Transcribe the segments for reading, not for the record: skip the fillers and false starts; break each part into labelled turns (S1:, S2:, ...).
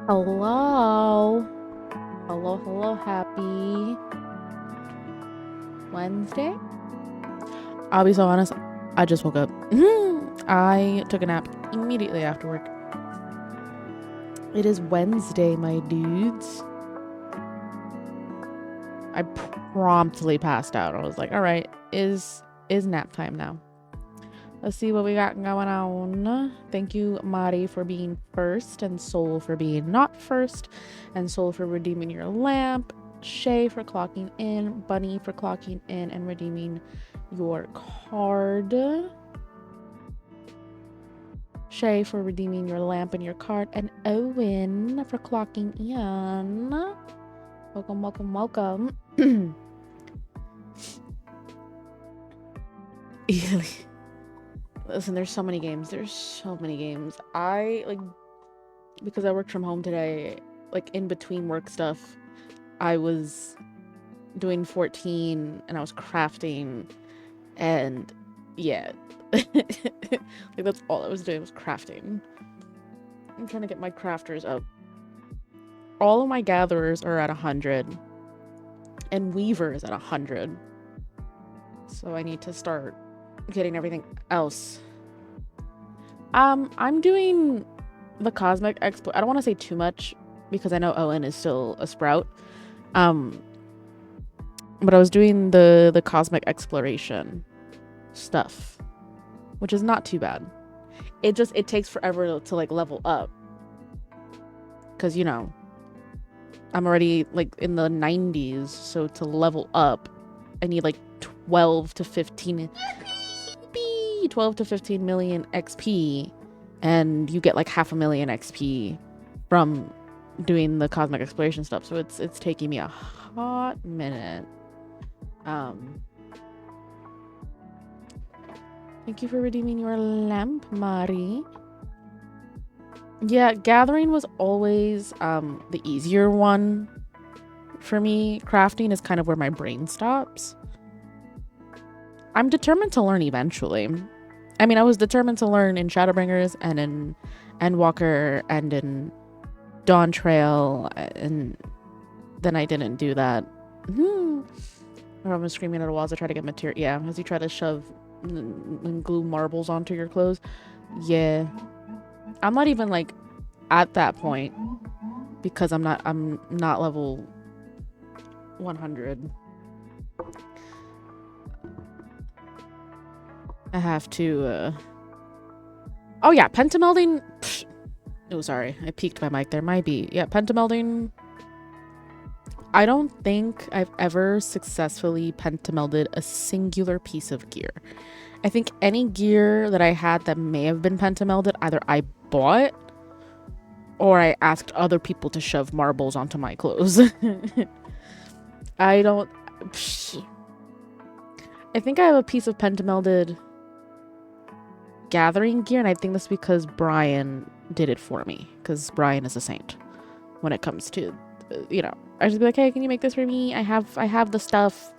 S1: Hello. Hello. Happy Wednesday. I'll be so honest. I just woke up. I took a nap immediately after work. It is Wednesday, my dudes. I promptly passed out. I was like, all right, is nap time now. Let's see what we got going on. Thank you, Mari, for being first, and Soul for being not first, and Soul for redeeming your lamp, Shay for clocking in, Bunny for clocking in and redeeming your card, Shay for redeeming your lamp and your card, and Owen for clocking in. Welcome. Listen, there's so many games. Because I worked from home today, like in between work stuff, I was doing 14 and I was crafting, and yeah. Like that's all I was doing was crafting. I'm trying to get my crafters up. All of my gatherers are at 100 and weaver is at 100. So I need to start getting everything else. I'm doing the cosmic exploit. I don't want to say too much because I know Owen is still a sprout. But I was doing the cosmic exploration stuff, which is not too bad. It takes forever to like level up, because you know I'm already like in the 90s, so to level up I need like 12 to 15 million XP, and you get like 500,000 XP from doing the cosmic exploration stuff, so it's taking me a hot minute. Thank you for redeeming your lamp, Mari. Yeah, gathering was always the easier one for me. Crafting is kind of where my brain stops. I'm determined to learn eventually. I mean, I was determined to learn in Shadowbringers and in Endwalker and in Dawn Trail, and then I didn't do that. I'm screaming at a wall as I try to get material. Yeah, as you try to shove and glue marbles onto your clothes. Yeah. I'm not even like at that point because I'm not level 100. I have to oh yeah, pentamelding. Oh, sorry, I peaked my mic there. Might be. Yeah, pentamelding. I don't think I've ever successfully pentamelded a singular piece of gear. I think any gear that I had that may have been pentamelded, either I bought or I asked other people to shove marbles onto my clothes. I think I have a piece of pentamelded gathering gear, and I think that's because Brian did it for me, because Brian is a saint when it comes to, you know, I just be like, hey, can you make this for me? I have the stuff.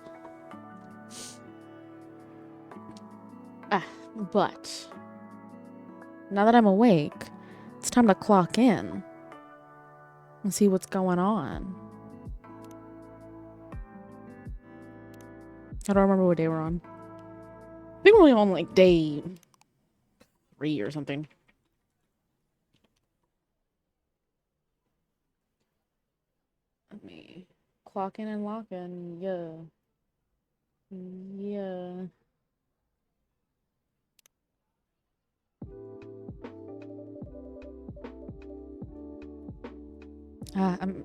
S1: But now that I'm awake, it's time to clock in and see what's going on. I don't remember what day we're on. I think we're only on like day 3 or something. Let me clock in and lock in. Yeah.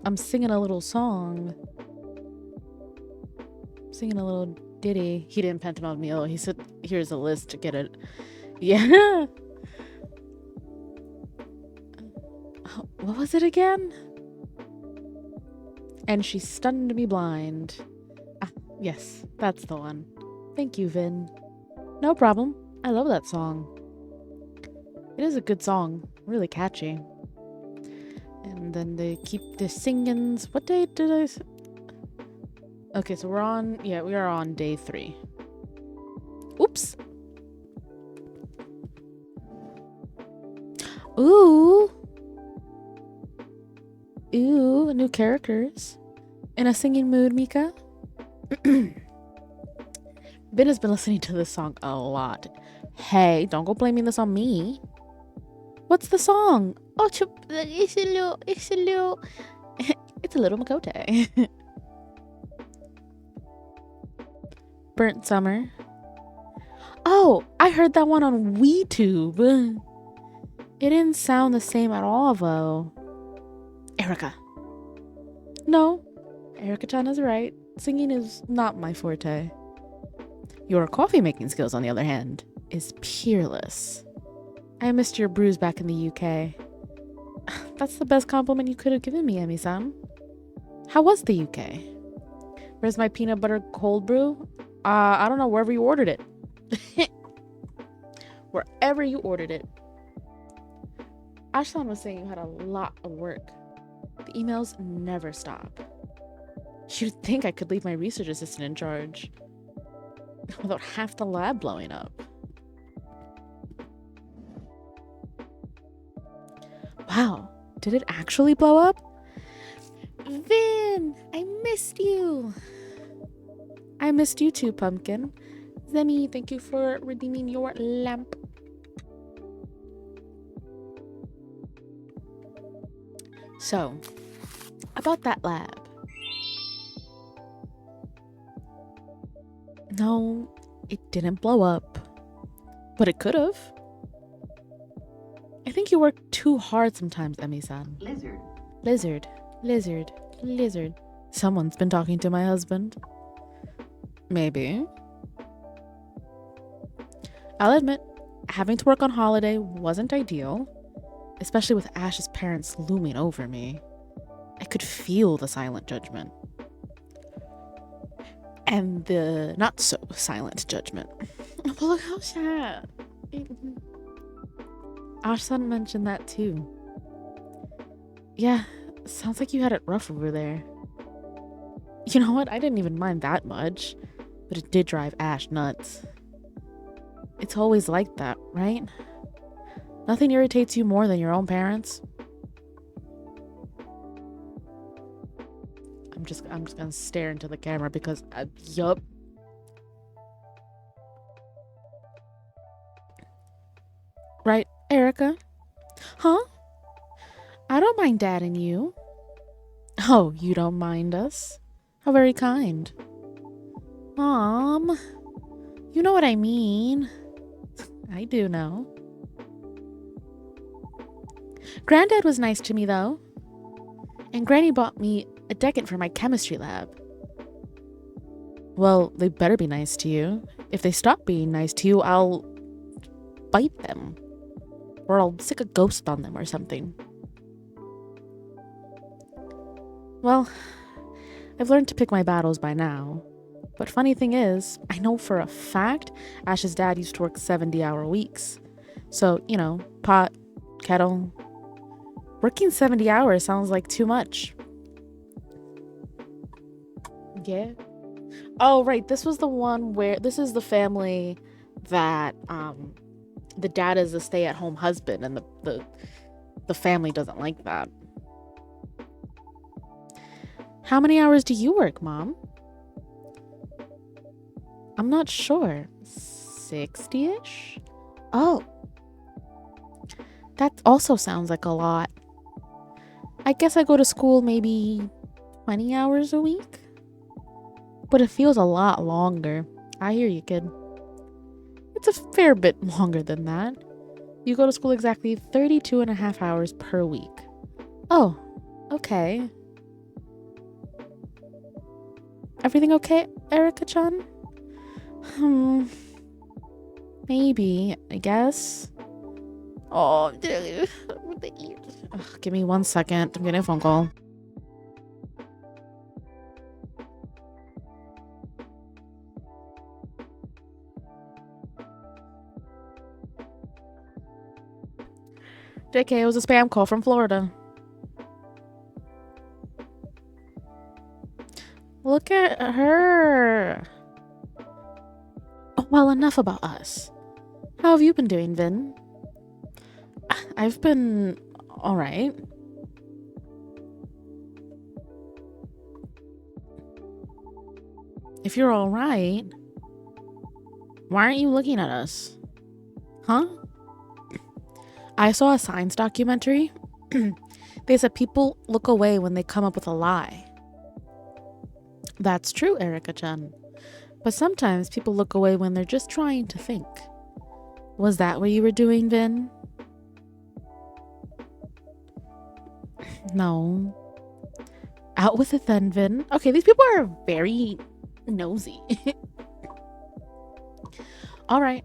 S1: I'm singing a little song. Singing a little ditty. He didn't pentameld me. Oh, he said, here's a list to get it. Yeah. What was it again? And she stunned me blind. Yes, that's the one. Thank you, Vin. No problem. I love that song. It is a good song. Really catchy. And then they keep the singings. What day did I... Okay, so we are on day 3. Oops. Ooh. Ooh, new characters. In a singing mood, Mika? Ben has been listening to this song a lot. Hey, don't go blaming this on me. What's the song? Oh, it's a little Makote. Burnt Summer. Oh, I heard that one on WeTube. It didn't sound the same at all, though. Erica. No, Erica-chan is right. Singing is not my forte. Your coffee making skills, on the other hand, is peerless. I missed your brews back in the UK. That's the best compliment you could have given me, Emi-san. How was the UK? Where's my peanut butter cold brew? I don't know, wherever you ordered it. Wherever you ordered it. Ashlan was saying you had a lot of work. The emails never stop. You'd think I could leave my research assistant in charge without half the lab blowing up. Wow, did it actually blow up? Vin, I missed you. I missed you too, Pumpkin. Zemi, thank you for redeeming your lamp. So, about that lab. No, it didn't blow up. But it could have. I think you work too hard sometimes, Emi-san. Lizard. Someone's been talking to my husband. Maybe. I'll admit, having to work on holiday wasn't ideal, especially with Ash's parents looming over me. I could feel the silent judgment. And the not so silent judgment. But look how sad. Ash-san mentioned that too. Yeah, sounds like you had it rough over there. You know what? I didn't even mind that much, but it did drive Ash nuts. It's always like that, right? Nothing irritates you more than your own parents. I'm just gonna stare into the camera because, yup. Right, Erica? Huh? I don't mind Dad and you. Oh, you don't mind us? How very kind. Mom, you know what I mean. I do know. Granddad was nice to me, though. And Granny bought me a decant for my chemistry lab. Well, they better be nice to you. If they stop being nice to you, I'll bite them. Or I'll stick a ghost on them or something. Well, I've learned to pick my battles by now. But funny thing is, I know for a fact Ash's dad used to work 70-hour weeks. So, you know, pot, kettle. Working 70 hours sounds like too much. Yeah. Oh, right. This was the one where this is the family that the dad is a stay-at-home husband and the family doesn't like that. How many hours do you work, Mom? I'm not sure. 60-ish? Oh. That also sounds like a lot. I guess I go to school maybe 20 hours a week. But it feels a lot longer. I hear you, kid. It's a fair bit longer than that. You go to school exactly 32 and a half hours per week. Oh, okay. Everything okay, Erica-chan? Maybe, I guess. Oh, ugh, give me 1 second. I'm getting a phone call. JK, it was a spam call from Florida. Look at her. Oh, well, enough about us. How have you been doing, Vin? I've been alright. If you're all right, why aren't you looking at us? Huh? I saw a science documentary. They said people look away when they come up with a lie. That's true, Erica-chan. But sometimes people look away when they're just trying to think. Was that what you were doing, Vin? No. Out with it then, Vin. Okay, these people are very nosy. All right.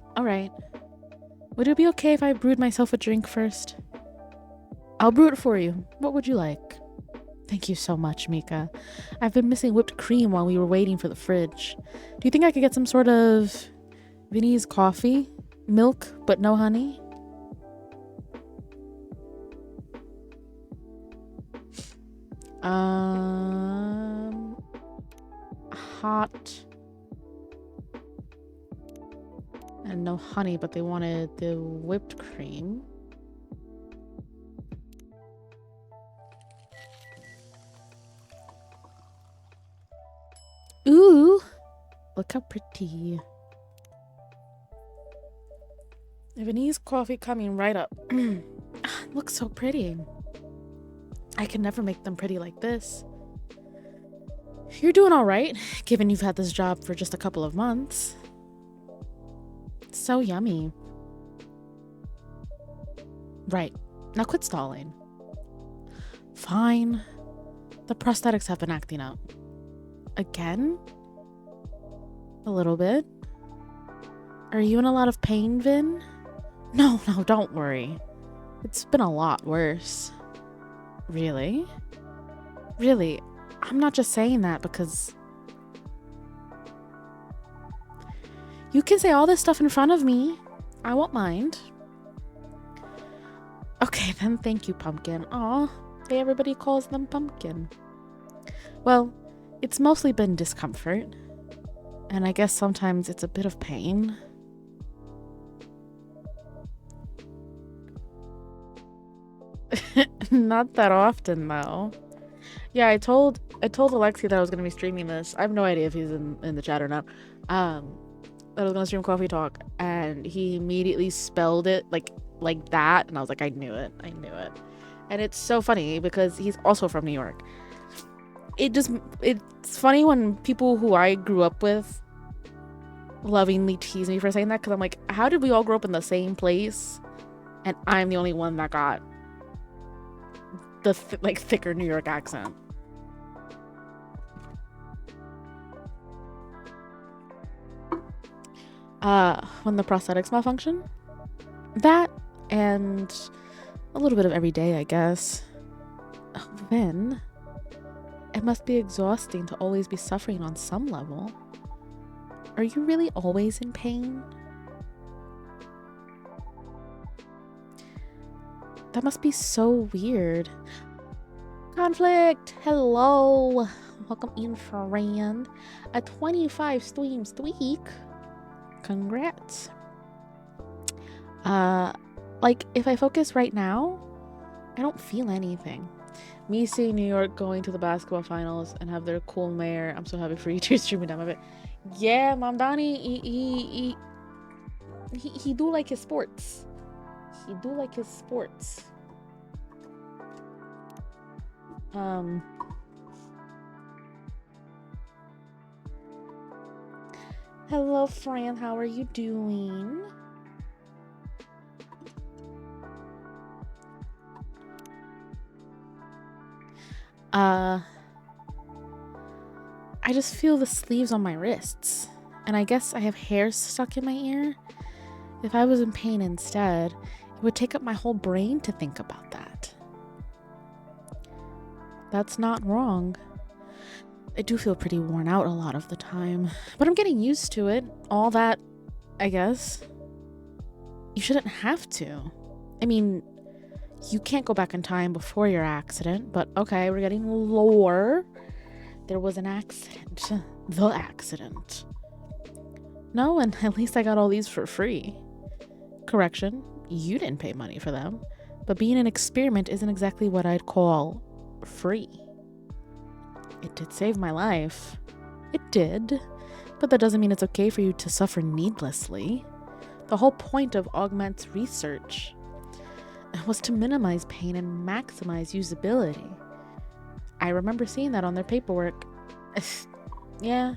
S1: Would it be okay if I brewed myself a drink first? I'll brew it for you. What would you like? Thank you so much, Mika. I've been missing whipped cream while we were waiting for the fridge. Do you think I could get some sort of Vinny's coffee? Milk, but no honey? Hot. And no honey, but they wanted the whipped cream. Ooh, look how pretty. Viennese coffee coming right up. Looks so pretty. I can never make them pretty like this. You're doing all right, given you've had this job for just a couple of months. It's so yummy. Right, now quit stalling. Fine. The prosthetics have been acting up. Again? A little bit. Are you in a lot of pain, Vin? No, don't worry. It's been a lot worse. Really? Really, I'm not just saying that because... You can say all this stuff in front of me. I won't mind. Okay, then thank you, Pumpkin. Aw, everybody calls them Pumpkin. Well, it's mostly been discomfort. And I guess sometimes it's a bit of pain. Not that often, though. Yeah, I told Alexi that I was going to be streaming this. I have no idea if he's in the chat or not. That I was going to stream Coffee Talk, and he immediately spelled it like that, and I was like, I knew it. And it's so funny because he's also from New York. It's funny when people who I grew up with lovingly tease me for saying that, because I'm like, how did we all grow up in the same place and I'm the only one that got the thicker New York accent? When the prosthetics malfunction? That and a little bit of every day, I guess. Then it must be exhausting to always be suffering on some level. Are you really always in pain? That must be so weird. Conflict! Hello! Welcome in, friend. A 25 streams a week. Congrats. Like, if I focus right now, I don't feel anything. Me seeing New York going to the basketball finals and have their cool mayor, I'm so happy for you two streaming them of it. Yeah, Mom Donnie, he do like his sports. He do like his sports. Hello, Fran. How are you doing? I just feel the sleeves on my wrists, and I guess I have hairs stuck in my ear. If I was in pain instead, it would take up my whole brain to think about that. That's not wrong. I do feel pretty worn out a lot of the time, but I'm getting used to it. All that, I guess. You shouldn't have to. I mean, you can't go back in time before your accident, but okay, we're getting lore. There was an accident. The accident. No, and at least I got all these for free. Correction, you didn't pay money for them, but being an experiment isn't exactly what I'd call free. It did save my life. It did. But that doesn't mean it's okay for you to suffer needlessly. The whole point of Augment's research was to minimize pain and maximize usability. I remember seeing that on their paperwork. Yeah.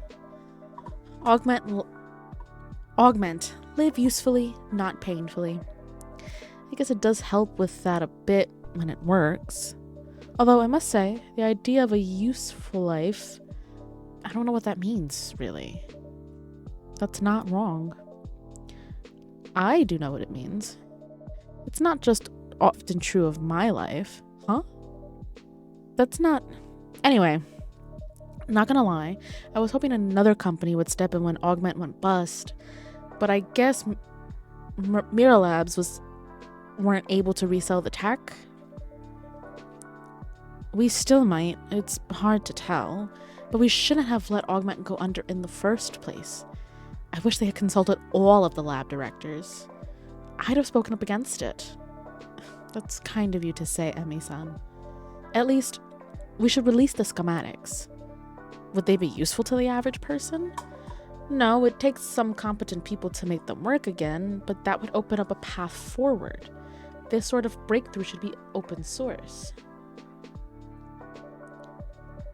S1: Augment, live usefully, not painfully. I guess it does help with that a bit when it works. Although I must say, the idea of a useful life, I don't know what that means, really. That's not wrong. I do know what it means. It's not just often true of my life. Huh? That's not... Anyway, not gonna lie, I was hoping another company would step in when Augment went bust, but I guess Mira Labs weren't able to resell the tech. We still might, it's hard to tell, but we shouldn't have let Augment go under in the first place. I wish they had consulted all of the lab directors. I'd have spoken up against it. That's kind of you to say, Emmy-san. At least, we should release the schematics. Would they be useful to the average person? No, it takes some competent people to make them work again, but that would open up a path forward. This sort of breakthrough should be open source.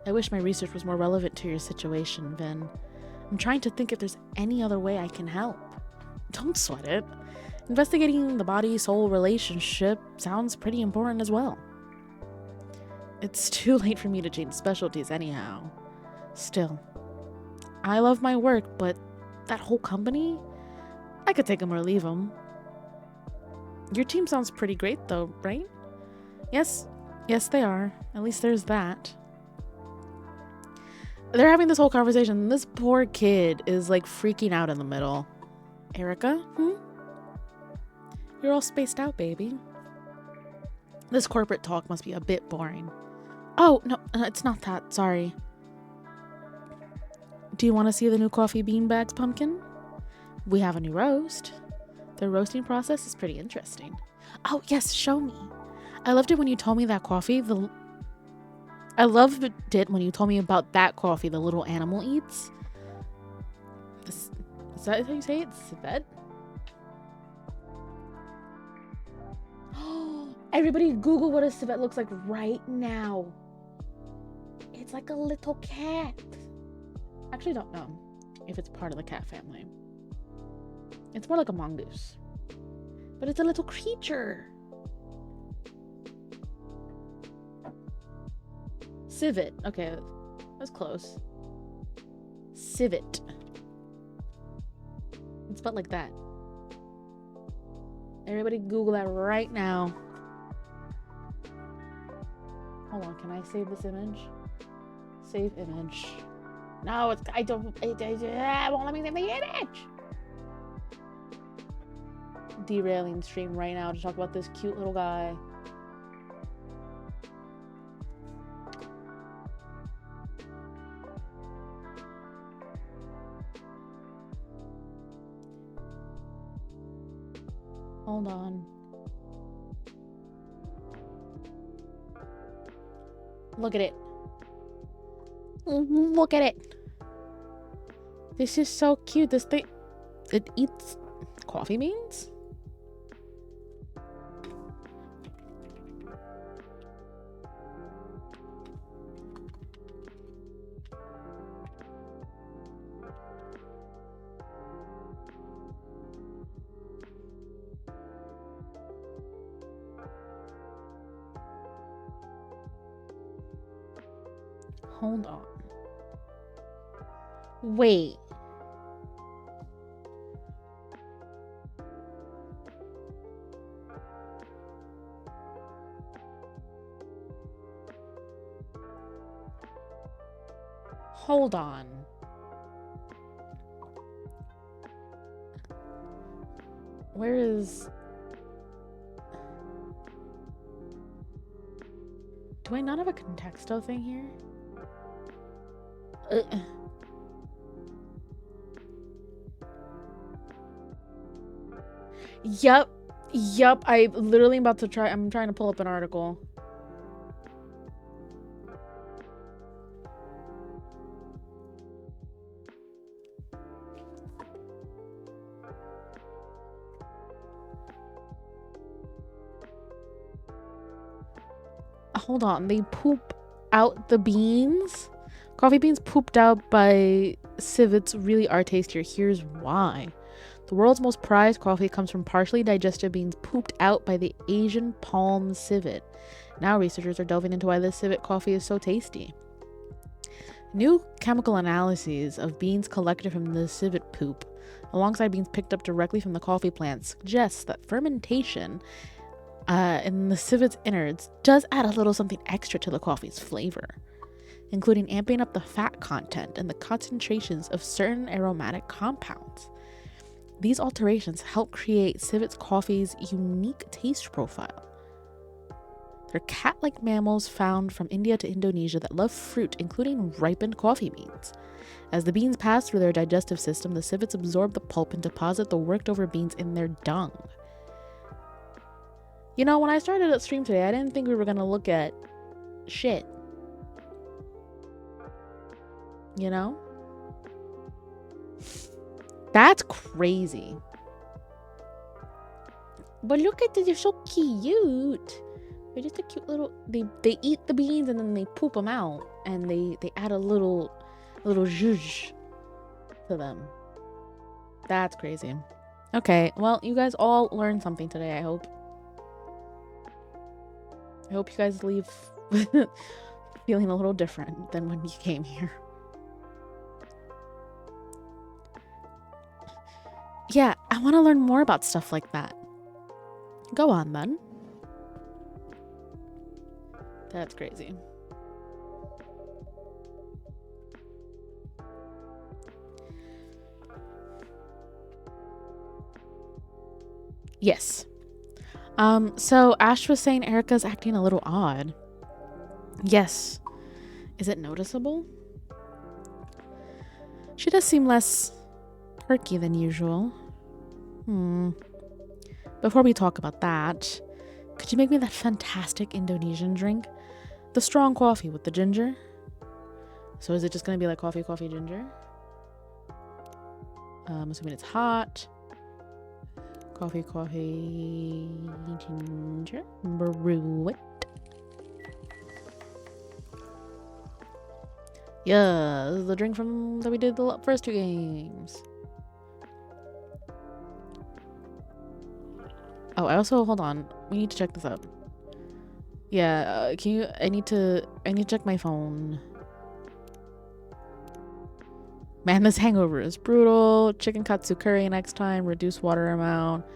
S1: I wish my research was more relevant to your situation, Vin. I'm trying to think if there's any other way I can help. Don't sweat it. Investigating the body-soul relationship sounds pretty important as well. It's too late for me to change specialties anyhow. Still, I love my work, but that whole company? I could take them or leave them. Your team sounds pretty great though, right? Yes, they are. At least there's that. They're having this whole conversation, and this poor kid is like freaking out in the middle. Erica? You're all spaced out, baby. This corporate talk must be a bit boring. Oh, no, it's not that. Sorry. Do you want to see the new coffee bean bags, Pumpkin? We have a new roast. The roasting process is pretty interesting. Oh, yes, show me. I loved it when you told me that coffee, I loved it when you told me about that coffee the little animal eats. Is that how you say it? Civet? Everybody Google what a civet looks like right now. It's like a little cat. Actually, don't know if it's part of the cat family. It's more like a mongoose. But it's a little creature. Civet. Okay, that's close. Civet. It's spelled like that. Everybody Google that right now. Hold on, can I save this image? Save image. No, it won't let me save the image. Derailing stream right now to talk about this cute little guy. Hold on. Look at it. Look at it. This is so cute. This thing, it eats coffee beans? Hold on. Wait. Hold on. Where is... Do I not have a contexto thing here? Yup. I literally am about to try. I'm trying to pull up an article. hold on. They poop out the beans? Coffee beans pooped out by civets really are tastier. Here's why. The world's most prized coffee comes from partially digested beans pooped out by the Asian palm civet. Now researchers are delving into why this civet coffee is so tasty. New chemical analyses of beans collected from the civet poop, alongside beans picked up directly from the coffee plant, suggests that fermentation in the civet's innards does add a little something extra to the coffee's flavor, including amping up the fat content and the concentrations of certain aromatic compounds. These alterations help create civet's coffee's unique taste profile. They're cat-like mammals found from India to Indonesia that love fruit, including ripened coffee beans. As the beans pass through their digestive system, the civets absorb the pulp and deposit the worked-over beans in their dung. You know, when I started at stream today, I didn't think we were going to look at shit. You know? That's crazy. But look at it, they're so cute. They're just a cute little, they eat the beans and then they poop them out. And they add a little zhuzh to them. That's crazy. Okay, well, you guys all learned something today, I hope. I hope you guys leave feeling a little different than when you came here. Yeah, I want to learn more about stuff like that. Go on, then. That's crazy. Yes. So Ash was saying Erica's acting a little odd. Yes. Is it noticeable? She does seem less perky than usual. Before we talk about that, could you make me that fantastic Indonesian drink? The strong coffee with the ginger? So is it just gonna be like coffee, ginger? Assuming it's hot. Coffee, ginger. Brew it. Yeah, this is the drink from that we did the first 2 games. Oh, I also, hold on. We need to check this out. Yeah, I need to check my phone. Man, this hangover is brutal. Chicken katsu curry next time. Reduce water amount.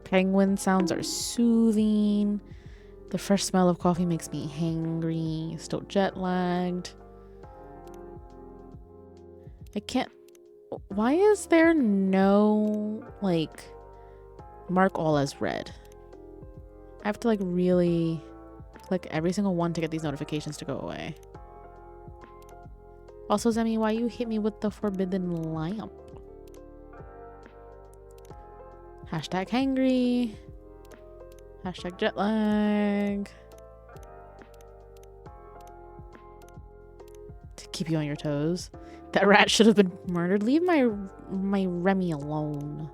S1: Penguin sounds are soothing. The fresh smell of coffee makes me hangry. Still jet lagged. I can't. Why is there no, like, mark all as red? I have to, like, really click every single one to get these notifications to go away. Also, Zemi, why you hit me with the forbidden lamp? Hashtag hangry. Hashtag jet lag. To keep you on your toes. That rat should have been murdered. Leave my Remy alone.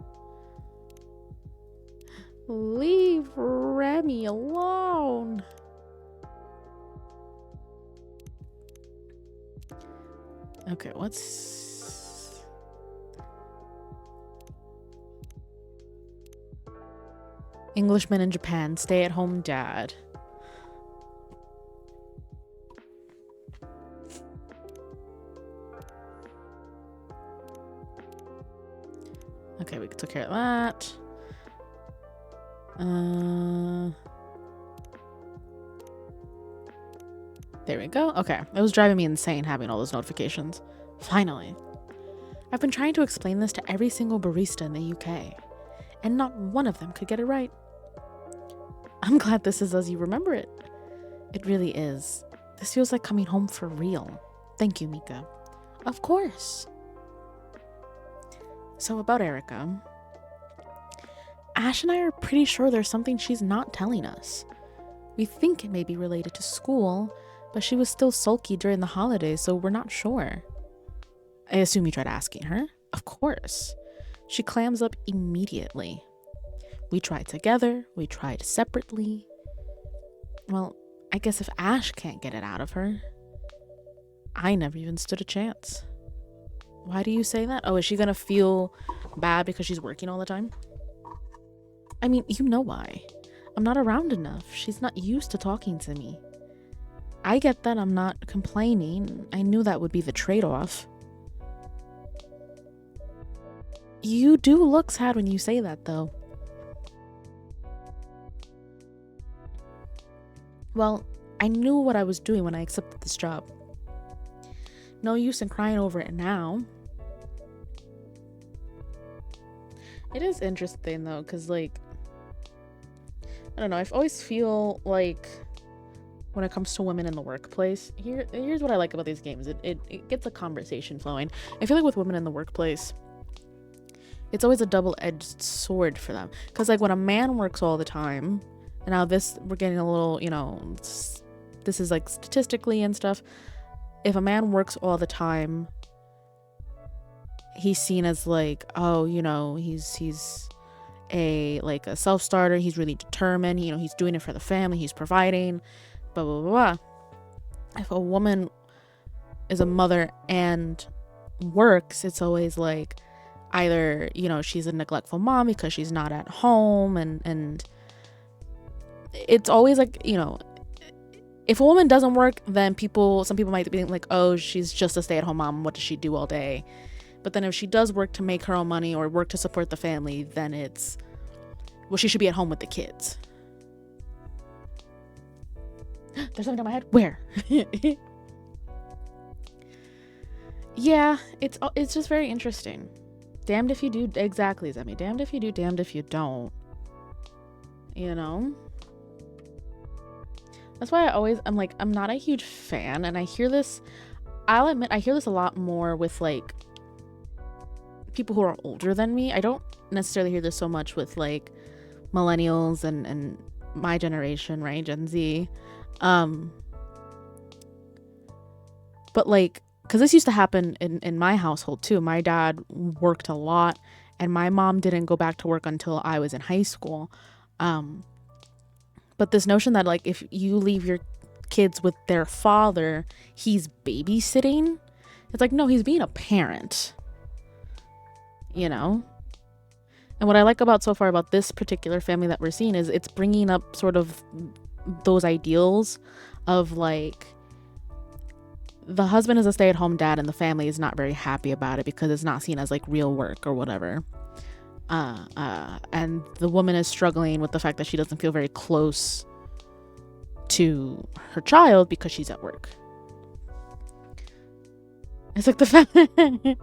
S1: Leave Remy alone. Okay, what's... Englishman in Japan, stay-at-home dad. Okay, we took care of that. There we go. Okay, it was driving me insane having all those notifications. Finally. I've been trying to explain this to every single barista in the UK, and not one of them could get it right. I'm glad this is as you remember it. It really is. This feels like coming home for real. Thank you, Mika. Of course. So about Erica. Ash and I are pretty sure there's something she's not telling us. We think it may be related to school, but she was still sulky during the holidays, so we're not sure. I assume you tried asking her? Of course. She clams up immediately. We tried together, we tried separately. Well, I guess if Ash can't get it out of her, I never even stood a chance. Why do you say that? Oh, is she gonna feel bad because she's working all the time? I mean, you know why. I'm not around enough. She's not used to talking to me. I get that. I'm not complaining. I knew that would be the trade-off. You do look sad when you say that, though. Well, I knew what I was doing when I accepted this job. No use in crying over it now. It is interesting, though, because, like, I don't know, I always feel like when it comes to women in the workplace, here's what I like about these games. It gets a conversation flowing. I feel like with women in the workplace, it's always a double-edged sword for them. Because, like, when a man works all the time, and now we're getting a little, you know, this is, like, statistically and stuff. If a man works all the time, he's seen as, like, oh, you know, he's a self-starter. He's really determined. You know, he's doing it for the family. He's providing, blah, blah, blah, blah. If a woman is a mother and works, it's always, like, either, you know, she's a neglectful mom because she's not at home, and it's always like, you know, if a woman doesn't work, then some people might be like, oh, she's just a stay-at-home mom, what does she do all day? But then if she does work to make her own money or work to support the family, then it's, well, she should be at home with the kids. There's something on my head. Where? Yeah, it's just very interesting. Damned if you do. Exactly, Zemi. Damned if you do, damned if you don't. You know? That's why I'm not a huge fan, and I hear this, I'll admit, I hear this a lot more with, like, people who are older than me. I don't necessarily hear this so much with, like, millennials and my generation, right? Gen Z. But, like, because this used to happen in my household too. My dad worked a lot, and my mom didn't go back to work until I was in high school. But this notion that, like, if you leave your kids with their father, he's babysitting. It's like, no, he's being a parent. You know? And what I like so far about this particular family that we're seeing is it's bringing up sort of those ideals of, like, the husband is a stay-at-home dad and the family is not very happy about it because it's not seen as, like, real work or whatever. And the woman is struggling with the fact that she doesn't feel very close to her child because she's at work. It's like the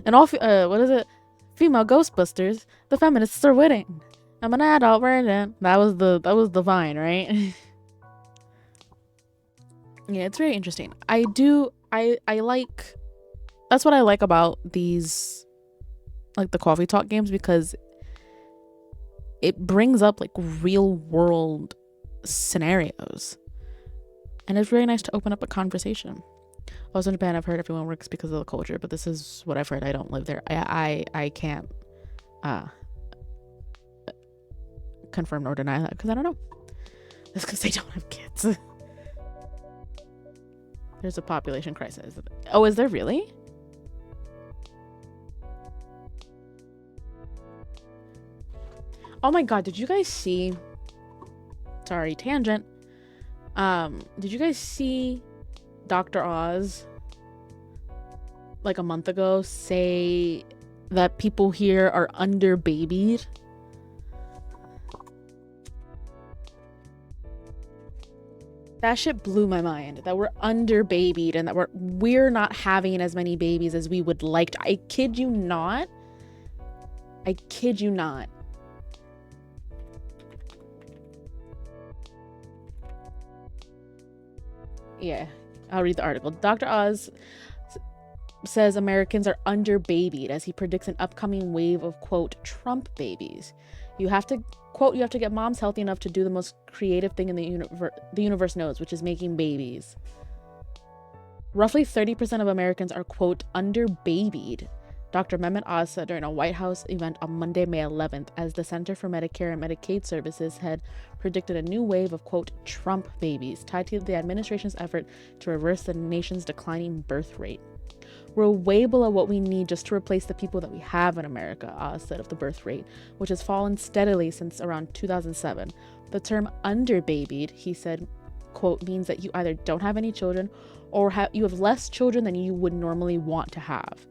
S1: and all what is it? Female Ghostbusters. The feminists are winning. I'm an adult version. That was the Vine, right? Yeah, it's very interesting. I like, that's what I like about these, like, the coffee talk games, because it brings up, like, real world scenarios, and it's really nice to open up a conversation. I was in Japan. I've heard everyone works because of the culture, but this is what I've heard. I don't live there. I can't confirm nor deny that because I don't know. That's because they don't have kids. There's a population crisis. Oh, is there really? Oh my god, did you guys see, sorry, tangent, did you guys see Dr. Oz, like, a month ago, say that people here are under-babied? That shit blew my mind, that we're under-babied and that we're not having as many babies as we would like to. I kid you not. I kid you not. Yeah, I'll read the article. Dr. Oz says Americans are under-babied as he predicts an upcoming wave of, quote, Trump babies. You have to, quote, you have to get moms healthy enough to do the most creative thing in the universe knows, which is making babies. Roughly 30% of Americans are, quote, under-babied. Dr. Mehmet Oz said during a White House event on Monday, May 11th, as the Center for Medicare and Medicaid Services had predicted a new wave of, quote, Trump babies tied to the administration's effort to reverse the nation's declining birth rate. We're way below what we need just to replace the people that we have in America, Oz said of the birth rate, which has fallen steadily since around 2007. The term underbabied, he said, quote, means that you either don't have any children or you have less children than you would normally want to have.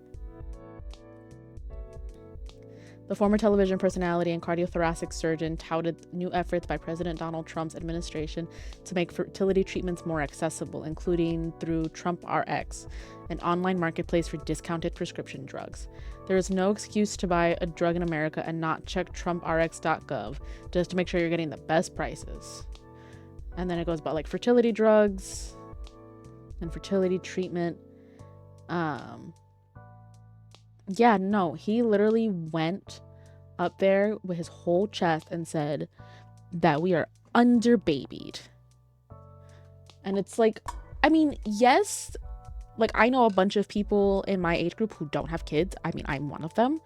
S1: The former television personality and cardiothoracic surgeon touted new efforts by President Donald Trump's administration to make fertility treatments more accessible, including through Trump RX, an online marketplace for discounted prescription drugs. There is no excuse to buy a drug in America and not check trumprx.gov just to make sure you're getting the best prices. And then it goes about like fertility drugs and fertility treatment. Yeah, no, he literally went up there with his whole chest and said that we are underbabied. And it's like, I mean, yes, like I know a bunch of people in my age group who don't have kids. I mean, I'm one of them.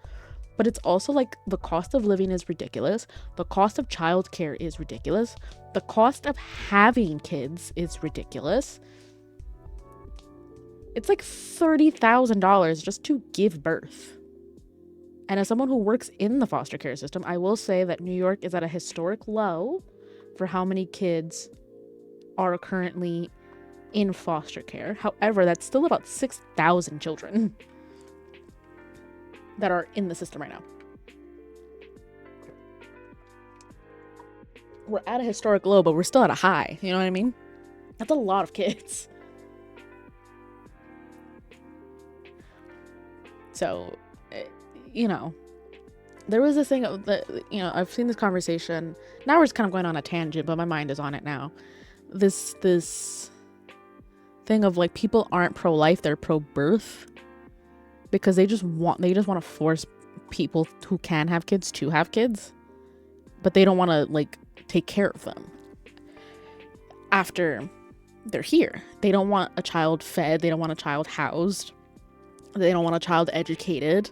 S1: But it's also like the cost of living is ridiculous. The cost of childcare is ridiculous. The cost of having kids is ridiculous. It's like $30,000 just to give birth. And as someone who works in the foster care system, I will say that New York is at a historic low for how many kids are currently in foster care. However, that's still about 6,000 children that are in the system right now. We're at a historic low, but we're still at a high. You know what I mean? That's a lot of kids. So, you know, there was this thing that, you know, I've seen this conversation. Now we're just kind of going on a tangent, but my mind is on it now. This thing of like people aren't pro-life, they're pro-birth because they just want to force people who can have kids to have kids, but they don't want to like take care of them after they're here. They don't want a child fed. They don't want a child housed. They don't want a child educated.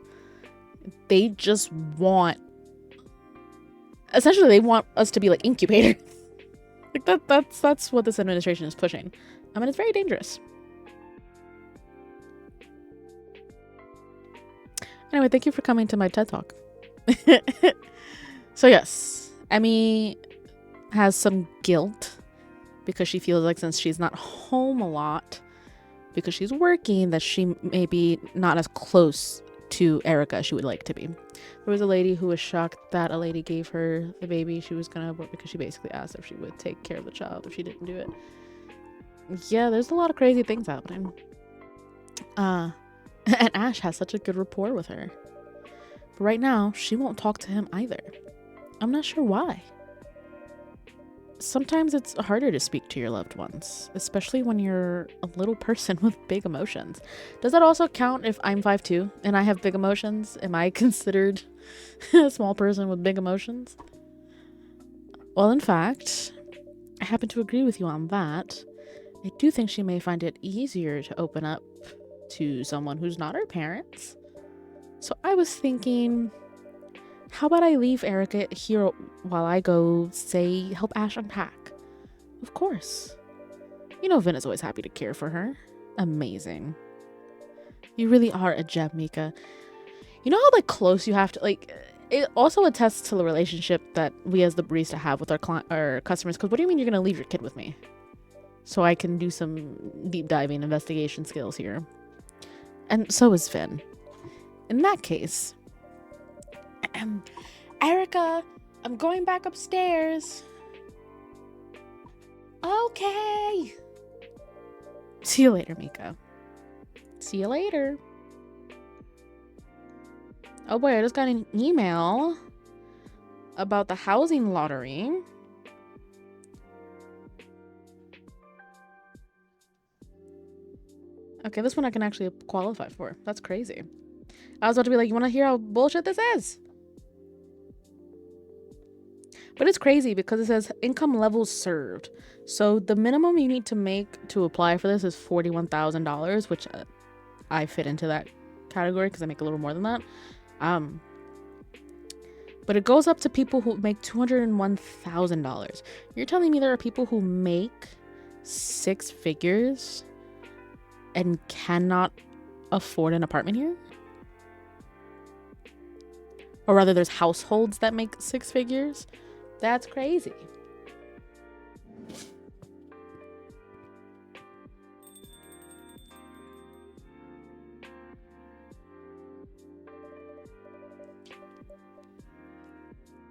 S1: They just want, essentially, they want us to be like incubators. Like that's what this administration is pushing. I mean, it's very dangerous. Anyway, thank you for coming to my TED Talk. So yes, Emmy has some guilt because she feels like since she's not home a lot because she's working, that she may be not as close to Erica as she would like to be. There was a lady who was shocked that a lady gave her a baby she was gonna abort because she basically asked if she would take care of the child if she didn't do it. Yeah, there's a lot of crazy things happening. And Ash has such a good rapport with her. But right now, she won't talk to him either. I'm not sure why. Sometimes it's harder to speak to your loved ones, especially when you're a little person with big emotions. Does that also count if I'm 5'2" and I have big emotions? Am I considered a small person with big emotions? Well, in fact, I happen to agree with you on that. I do think she may find it easier to open up to someone who's not her parents. So I was thinking, how about I leave Erica here while I go, say, help Ash unpack? Of course. You know Vin is always happy to care for her. Amazing. You really are a gem, Mika. You know how like close you have to, like, it also attests to the relationship that we as the barista have with our customers. Because what do you mean you're going to leave your kid with me? So I can do some deep diving investigation skills here. And so is Finn. In that case, Erica, I'm going back upstairs. Okay. See you later, Mika. See you later. Oh boy, I just got an email about the housing lottery. Okay, this one I can actually qualify for. That's crazy. I was about to be like, you want to hear how bullshit this is? But it's crazy because it says income levels served. So the minimum you need to make to apply for this is $41,000, which I fit into that category because I make a little more than that. But it goes up to people who make $201,000. You're telling me there are people who make 6 figures and cannot afford an apartment here? Or rather, there's households that make 6 figures? That's crazy.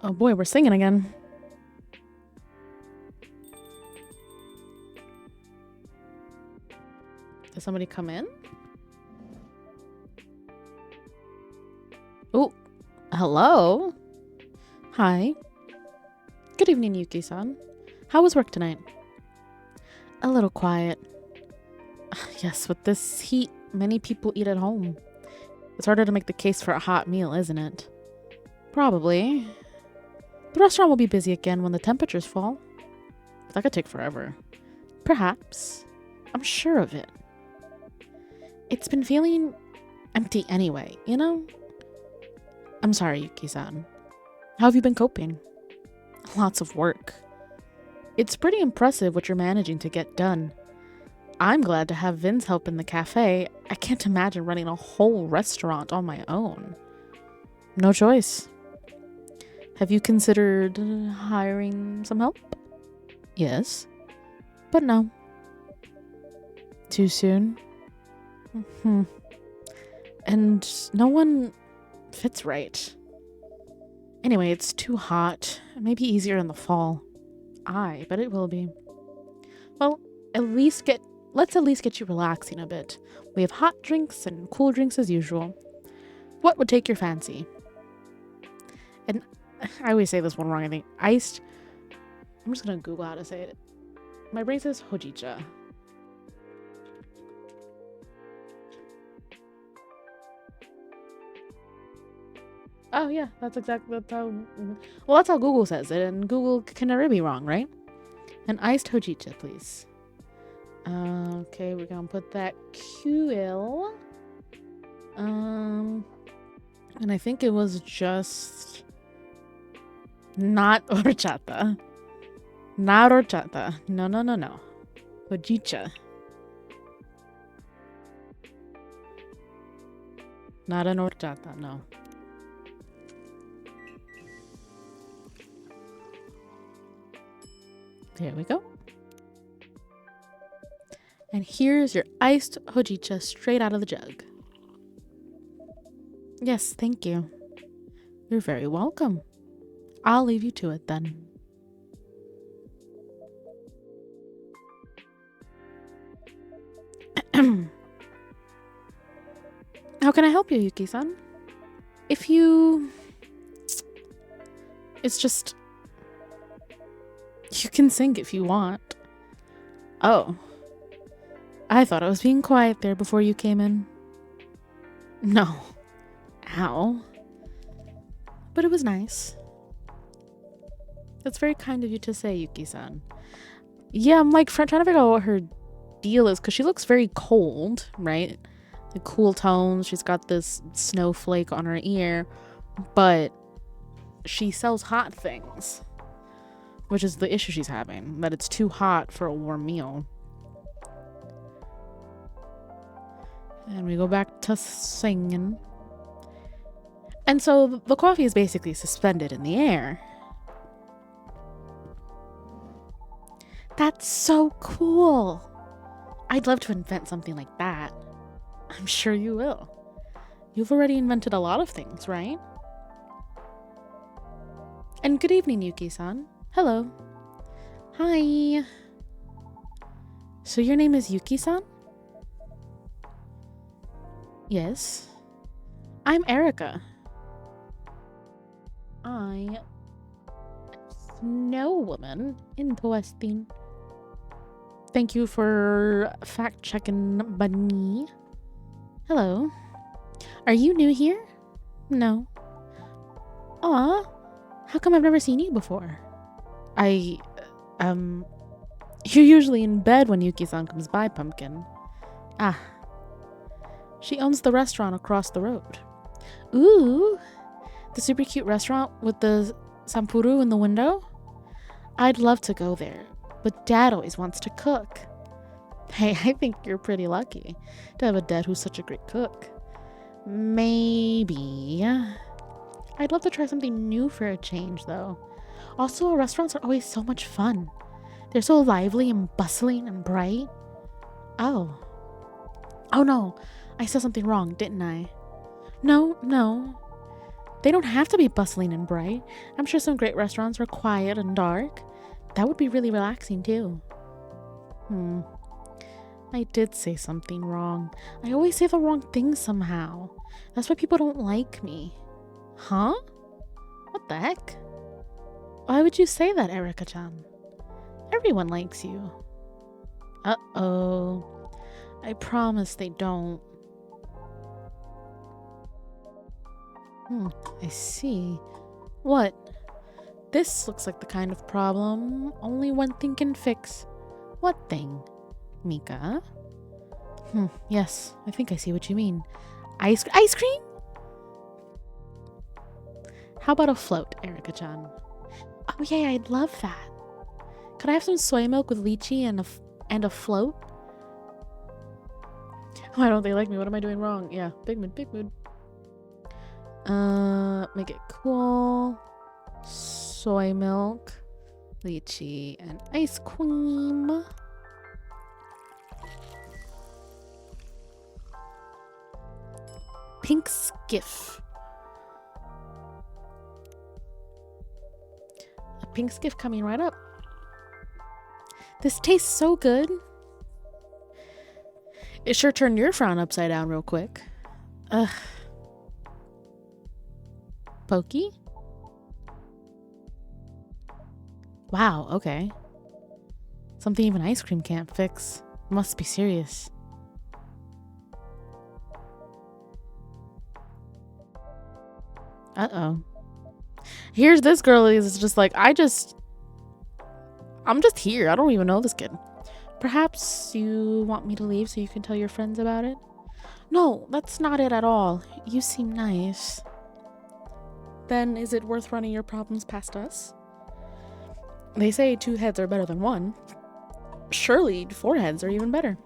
S1: Oh boy, we're singing again. Does somebody come in? Oh, hello. Hi. Good evening, Yuki-san. How was work tonight? A little quiet. Yes, with this heat, many people eat at home. It's harder to make the case for a hot meal, isn't it? Probably. The restaurant will be busy again when the temperatures fall. That could take forever. Perhaps. I'm sure of it. It's been feeling empty anyway, you know? I'm sorry, Yuki-san. How have you been coping? Lots of work. It's pretty impressive what you're managing to get done. I'm glad to have Vin's help in the cafe. I can't imagine running a whole restaurant on my own. No choice. Have you considered hiring some help? Yes, but no. Too soon? And no one fits right. Anyway, it's too hot. It may be easier in the fall. I bet it will be. Well, let's at least get you relaxing a bit. We have hot drinks and cool drinks as usual. What would take your fancy? And I always say this one wrong, I think. Iced. I'm just gonna Google how to say it. My brain says hojicha. Oh yeah, that's how. Well, that's how Google says it, and Google can never be wrong, right? An iced hojicha, please. Okay, we're gonna put that QL. And I think it was just not horchata. Not horchata. No. Hojicha. Not an horchata, no. There we go. And here's your iced hojicha straight out of the jug. Yes, thank you. You're very welcome. I'll leave you to it then. How can I help you, Yuki-san? It's just... You can sing if you want. Oh. I thought I was being quiet there before you came in. No. Ow. But it was nice. That's very kind of you to say, Yuki-san. Yeah, I'm like trying to figure out what her deal is, because she looks very cold, right? The cool tones. She's got this snowflake on her ear, but she sells hot things, which is the issue she's having, that it's too hot for a warm meal. And we go back to singing. And so the coffee is basically suspended in the air. That's so cool. I'd love to invent something like that. I'm sure you will. You've already invented a lot of things, right? And good evening, Yuki-san. Hello. Hi. So your name is Yuki-san? Yes. I'm Erica. I... Snow woman. Interesting. Thank you for fact-checking, Bunny. Hello. Are you new here? No. Aw. How come I've never seen you before? You're usually in bed when Yuki-san comes by, Pumpkin. Ah. She owns the restaurant across the road. Ooh, the super cute restaurant with the sampuru in the window? I'd love to go there, but Dad always wants to cook. Hey, I think you're pretty lucky to have a dad who's such a great cook. Maybe. I'd love to try something new for a change, though. Also, restaurants are always so much fun. They're so lively and bustling and bright. Oh. Oh no, I said something wrong, didn't I? No. They don't have to be bustling and bright. I'm sure some great restaurants are quiet and dark. That would be really relaxing, too. I did say something wrong. I always say the wrong things somehow. That's why people don't like me. Huh? What the heck? Why would you say that, Erika-chan? Everyone likes you. Uh-oh. I promise they don't. I see. What? This looks like the kind of problem only one thing can fix. What thing? Mika? Yes, I think I see what you mean. Ice cream? How about a float, Erika-chan? Oh yeah, I'd love that. Could I have some soy milk with lychee and a float? Why don't they like me? What am I doing wrong? Yeah, big mood. Make it cool. Soy milk, lychee, and ice cream. Pink skiff. A pink skiff coming right up. This tastes so good. It sure turned your frown upside down real quick. Ugh. Pokey? Wow, okay. Something even ice cream can't fix. Must be serious. Uh-oh. Here's this girl is just like, I'm just here. I don't even know this kid. Perhaps you want me to leave so you can tell your friends about it? No, that's not it at all. You seem nice. Then is it worth running your problems past us? They say 2 heads are better than 1. Surely 4 heads are even better.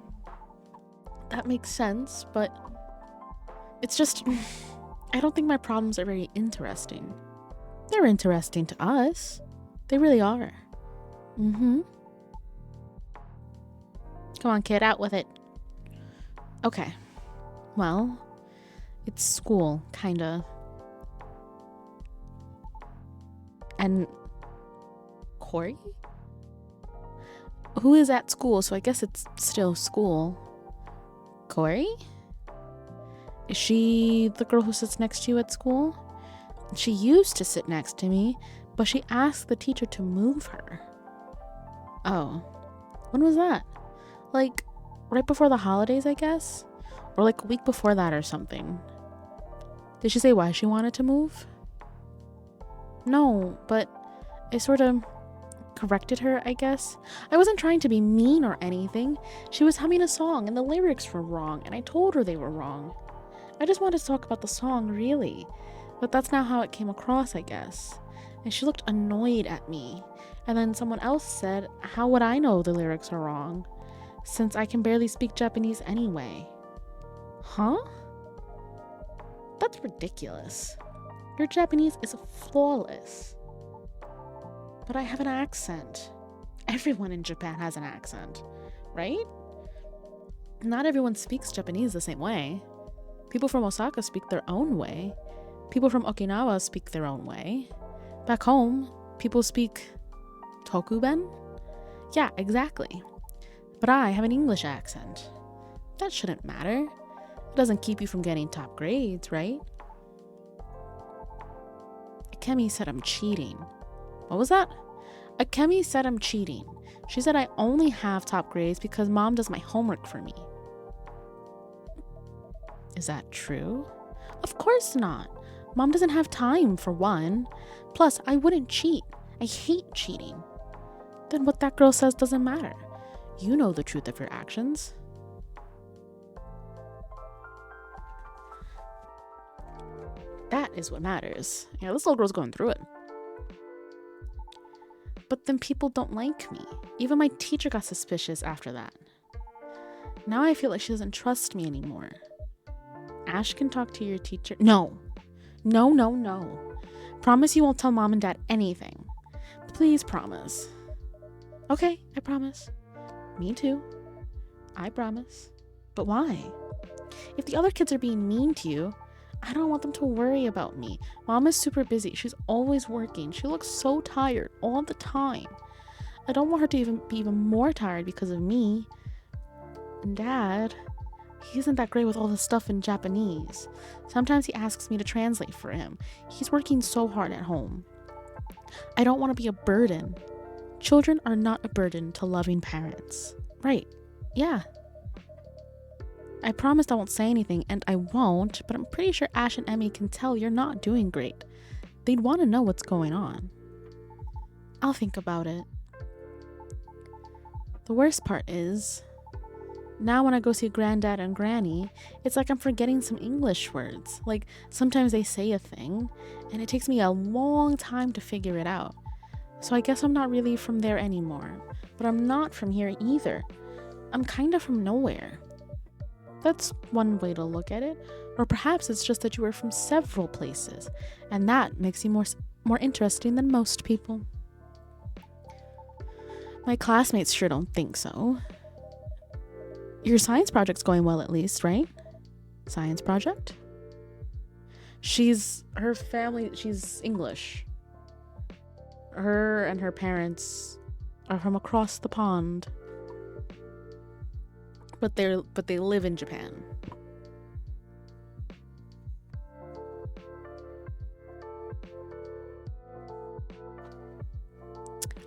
S1: That makes sense, but it's just... I don't think my problems are very interesting. They're interesting to us. They really are. Come on, kid, out with it. Okay. Well, it's school, kinda. And Corey? Who is at school, so I guess it's still school. Corey? Is she the girl who sits next to you at school? She used to sit next to me, but she asked the teacher to move her. Oh. When was that? Like, right before the holidays, I guess? Or like a week before that or something. Did she say why she wanted to move? No, but I sort of corrected her, I guess. I wasn't trying to be mean or anything. She was humming a song and the lyrics were wrong, and I told her they were wrong. I just wanted to talk about the song, really. But that's not how it came across, I guess. And she looked annoyed at me. And then someone else said, how would I know the lyrics are wrong, since I can barely speak Japanese anyway? Huh? That's ridiculous. Your Japanese is flawless. But I have an accent. Everyone in Japan has an accent, right? Not everyone speaks Japanese the same way. People from Osaka speak their own way. People from Okinawa speak their own way. Back home, people speak Tokuben? Yeah, exactly. But I have an English accent. That shouldn't matter. It doesn't keep you from getting top grades, right? Akemi said I'm cheating. What was that? Akemi said I'm cheating. She said I only have top grades because Mom does my homework for me. Is that true? Of course not. Mom doesn't have time, for one. Plus, I wouldn't cheat. I hate cheating. Then what that girl says doesn't matter. You know the truth of your actions. is what matters. Yeah, this little girl's going through it. But then people don't like me. Even my teacher got suspicious after that. Now I feel like she doesn't trust me anymore. Ash can talk to your teacher. No. No, no, no. Promise you won't tell mom and dad anything. Please promise. Okay, I promise. Me too. I promise. But why? If the other kids are being mean to you, I don't want them to worry about me. Mom is super busy. She's always working. She looks so tired all the time. I don't want her to be even more tired because of me. And Dad, he isn't that great with all the stuff in Japanese. Sometimes he asks me to translate for him. He's working so hard at home. I don't want to be a burden. Children are not a burden to loving parents. Right. Yeah. I promised I won't say anything, and I won't, but I'm pretty sure Ash and Emmy can tell you're not doing great. They'd want to know what's going on. I'll think about it. The worst part is, now when I go see Granddad and Granny, it's like I'm forgetting some English words. Like, sometimes they say a thing, and it takes me a long time to figure it out. So I guess I'm not really from there anymore. But I'm not from here either. I'm kind of from nowhere. That's one way to look at it. Or perhaps it's just that you were from several places, and that makes you more interesting than most people. My classmates sure don't think so. Your science project's going well at least, right? Science project? Her family, she's English. Her and her parents are from across the pond. But they live in Japan.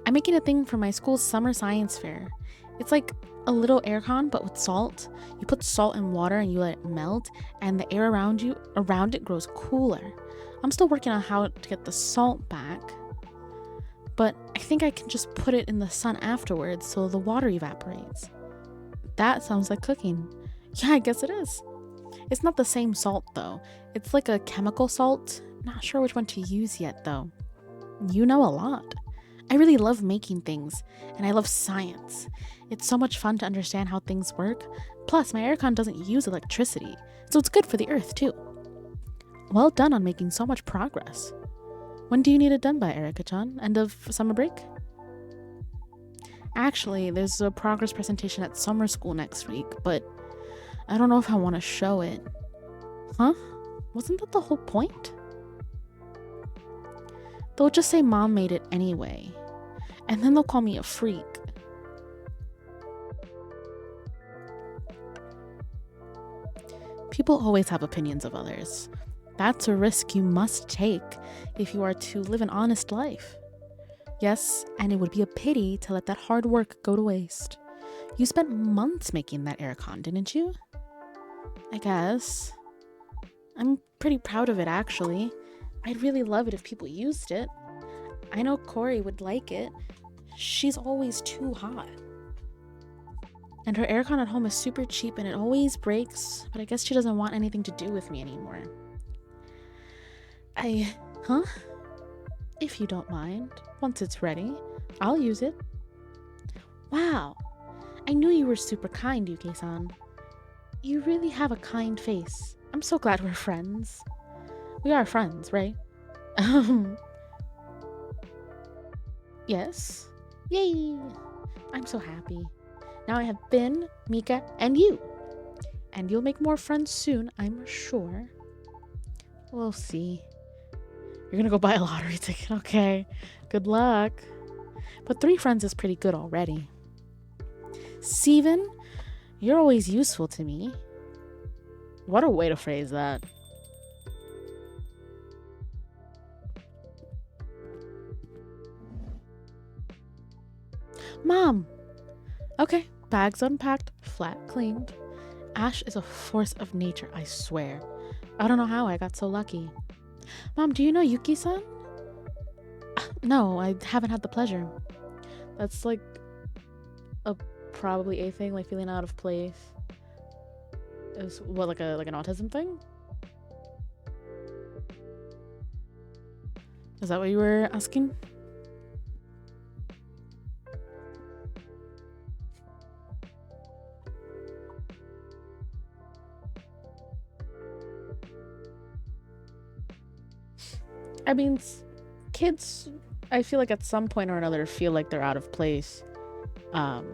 S1: I'm making a thing for my school's summer science fair. It's like a little air con, but with salt. You put salt in water and you let it melt, and the air around it grows cooler. I'm still working on how to get the salt back, but I think I can just put it in the sun afterwards so the water evaporates. That sounds like cooking. Yeah, I guess it is. It's not the same salt though. It's like a chemical salt. Not sure which one to use yet though. You know a lot. I really love making things, and I love science. It's so much fun to understand how things work. Plus, my aircon doesn't use electricity, so it's good for the earth too. Well done on making so much progress. When do you need it done by, Erica-chan? End of summer break? Actually, there's a progress presentation at summer school next week, but I don't know if I want to show it. Huh? Wasn't that the whole point? They'll just say mom made it anyway, and then they'll call me a freak. People always have opinions of others. That's a risk you must take if you are to live an honest life. Yes, and it would be a pity to let that hard work go to waste. You spent months making that aircon, didn't you? I guess. I'm pretty proud of it, actually. I'd really love it if people used it. I know Corey would like it. She's always too hot. And her aircon at home is super cheap and it always breaks, but I guess she doesn't want anything to do with me anymore. Huh? If you don't mind, once it's ready, I'll use it. Wow, I knew you were super kind, Yuki-san. You really have a kind face. I'm so glad we're friends. We are friends, right? Yes. Yay! I'm so happy. Now I have Ben, Mika, and you. And you'll make more friends soon, I'm sure. We'll see. You're gonna go buy a lottery ticket, okay? Good luck. But 3 friends is pretty good already. Steven, you're always useful to me. What a way to phrase that. Mom! Okay, bags unpacked, flat cleaned. Ash is a force of nature, I swear. I don't know how I got so lucky. Mom, do you know Yuki-san? No, I haven't had the pleasure. That's like probably a thing, like feeling out of place. Is what, like an autism thing? Is that what you were asking? I mean, kids, I feel like at some point or another feel like they're out of place. Um,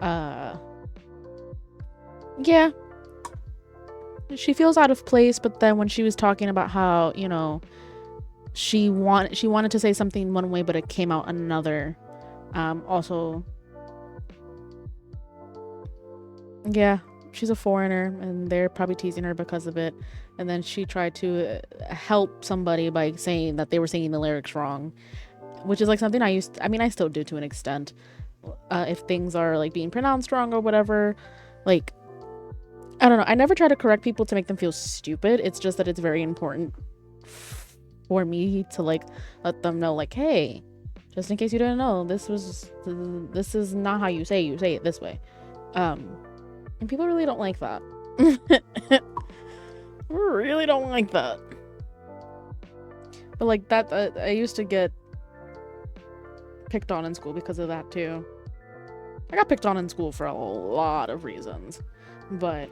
S1: uh, yeah, she feels out of place, but then when she was talking about how, you know, she wanted to say something one way, but it came out another. Also, yeah, she's a foreigner, and they're probably teasing her because of it. And then she tried to help somebody by saying that they were saying the lyrics wrong, which is like something I still do to an extent. If things are like being pronounced wrong or whatever, like, I don't know. I never try to correct people to make them feel stupid. It's just that it's very important for me to like let them know, like, hey, just in case you didn't know, this is not how you say it this way. And people really don't like that. Really don't like that. But like that, I used to get picked on in school because of that too. I got picked on in school for a lot of reasons, but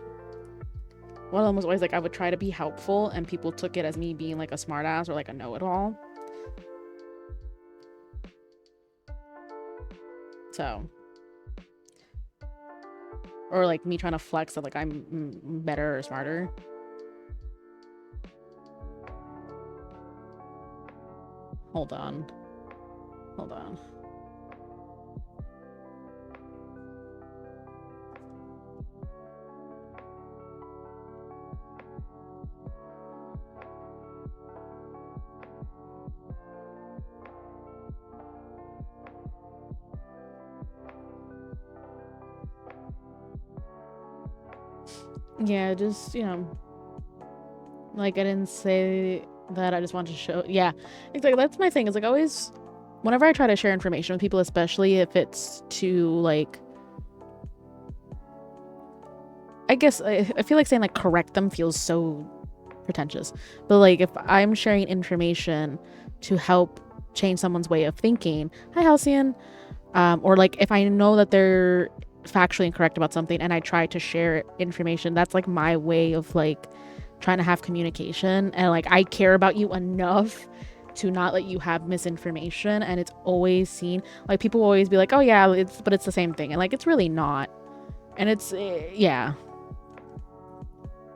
S1: one of them was always like I would try to be helpful, and people took it as me being like a smartass or like a know-it-all. So, or like me trying to flex that like I'm better or smarter. Hold on. Yeah, just, you know, like I didn't say that, I just wanted to show. Yeah, exactly. That's my thing. Is like always, whenever I try to share information with people, especially if it's to like, I guess I feel like saying like correct them feels so pretentious. But like if I'm sharing information to help change someone's way of thinking, hi Halcyon, or like if I know that they're factually incorrect about something and I try to share information, that's like my way of like trying to have communication, and like I care about you enough to not let you have misinformation. And it's always seen like people will always be like, oh yeah, it's the same thing, and like it's really not. And it's yeah,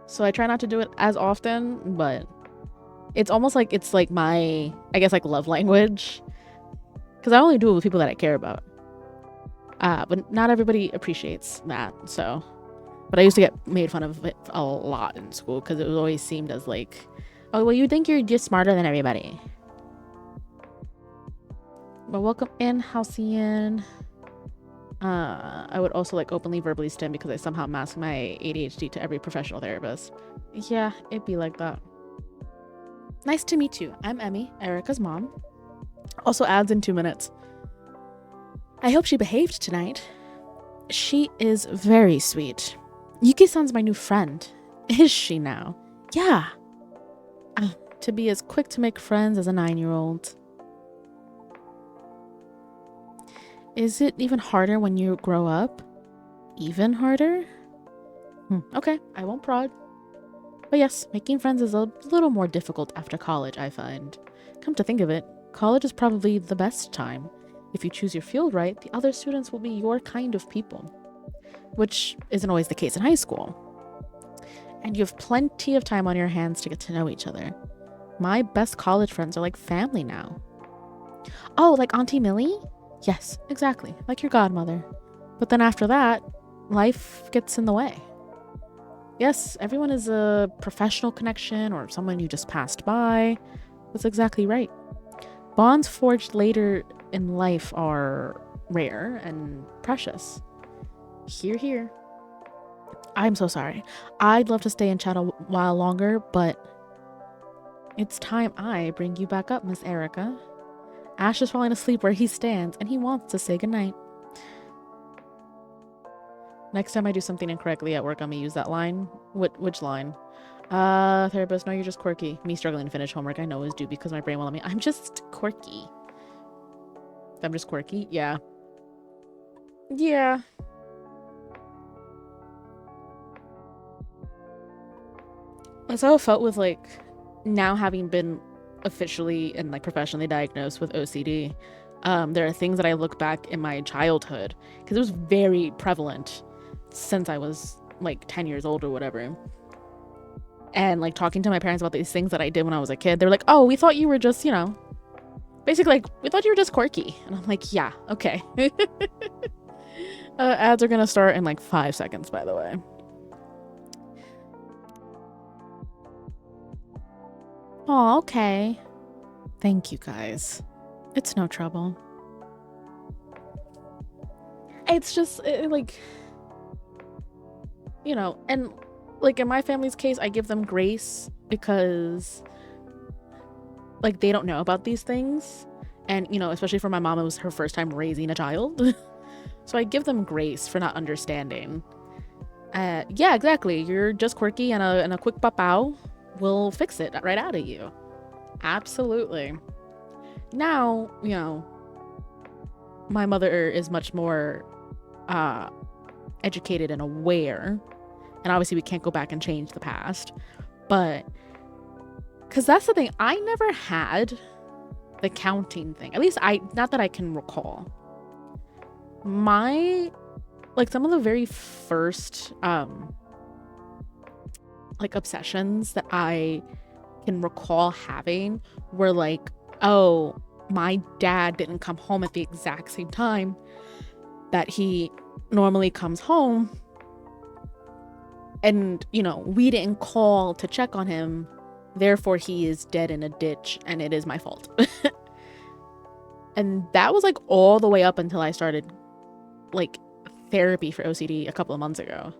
S1: so I try not to do it as often, but it's almost like it's like my, I guess, like love language, because I only do it with people that I care about. But not everybody appreciates that. So, but I used to get made fun of it a lot in school because it was always seemed as like, oh well, you think you're just smarter than everybody. But welcome in, Halcyon. I would also like openly verbally stim because I somehow mask my ADHD to every professional therapist. Yeah, it'd be like that. Nice to meet you. I'm Emmy, Erica's mom. Also adds in 2 minutes. I hope she behaved tonight. She is very sweet. Yuki-san's my new friend. Is she now? Yeah. To be as quick to make friends as a 9-year-old. Is it even harder when you grow up? Even harder? Okay, I won't prod. But yes, making friends is a little more difficult after college, I find. Come to think of it, college is probably the best time. If you choose your field right, the other students will be your kind of people. Which isn't always the case in high school. And you have plenty of time on your hands to get to know each other. My best college friends are like family now. Oh, like Auntie Millie? Yes, exactly, like your godmother. But then after that, life gets in the way. Yes, everyone is a professional connection or someone you just passed by. That's exactly right. Bonds forged later in life are rare and precious. Hear, hear. I'm so sorry. I'd love to stay and chat a while longer, but it's time I bring you back up, Miss Erica. Ash is falling asleep where he stands, and he wants to say goodnight. Next time I do something incorrectly at work, I'm gonna use that line. Which line? Therapist, no, you're just quirky. Me struggling to finish homework I know is due because my brain won't let me. I'm just quirky. I'm just quirky? Yeah. Yeah. That's how it felt with, like, now having been officially and, like, professionally diagnosed with OCD. There are things that I look back in my childhood, because it was very prevalent since I was, like, 10 years old or whatever. And, like, talking to my parents about these things that I did when I was a kid, they were like, oh, we thought you were just, you know, basically, like, we thought you were just quirky. And I'm like, yeah, okay. Ads are gonna start in, like, 5 seconds, by the way. Oh, okay. Thank you, guys. It's no trouble. It's just, like, you know, and, like, in my family's case, I give them grace because, like, they don't know about these things. And, you know, especially for my mom, it was her first time raising a child. So I give them grace for not understanding. Yeah, exactly. You're just quirky, and a quick pow will fix it right out of you. Absolutely. Now, you know, my mother is much more educated and aware, and obviously we can't go back and change the past, but because that's the thing, I never had the counting thing, at least not that I can recall. My, like, some of the very first like obsessions that I can recall having were like, oh, my dad didn't come home at the exact same time that he normally comes home, and, you know, we didn't call to check on him, therefore he is dead in a ditch and it is my fault. And that was, like, all the way up until I started, like, therapy for OCD a couple of months ago.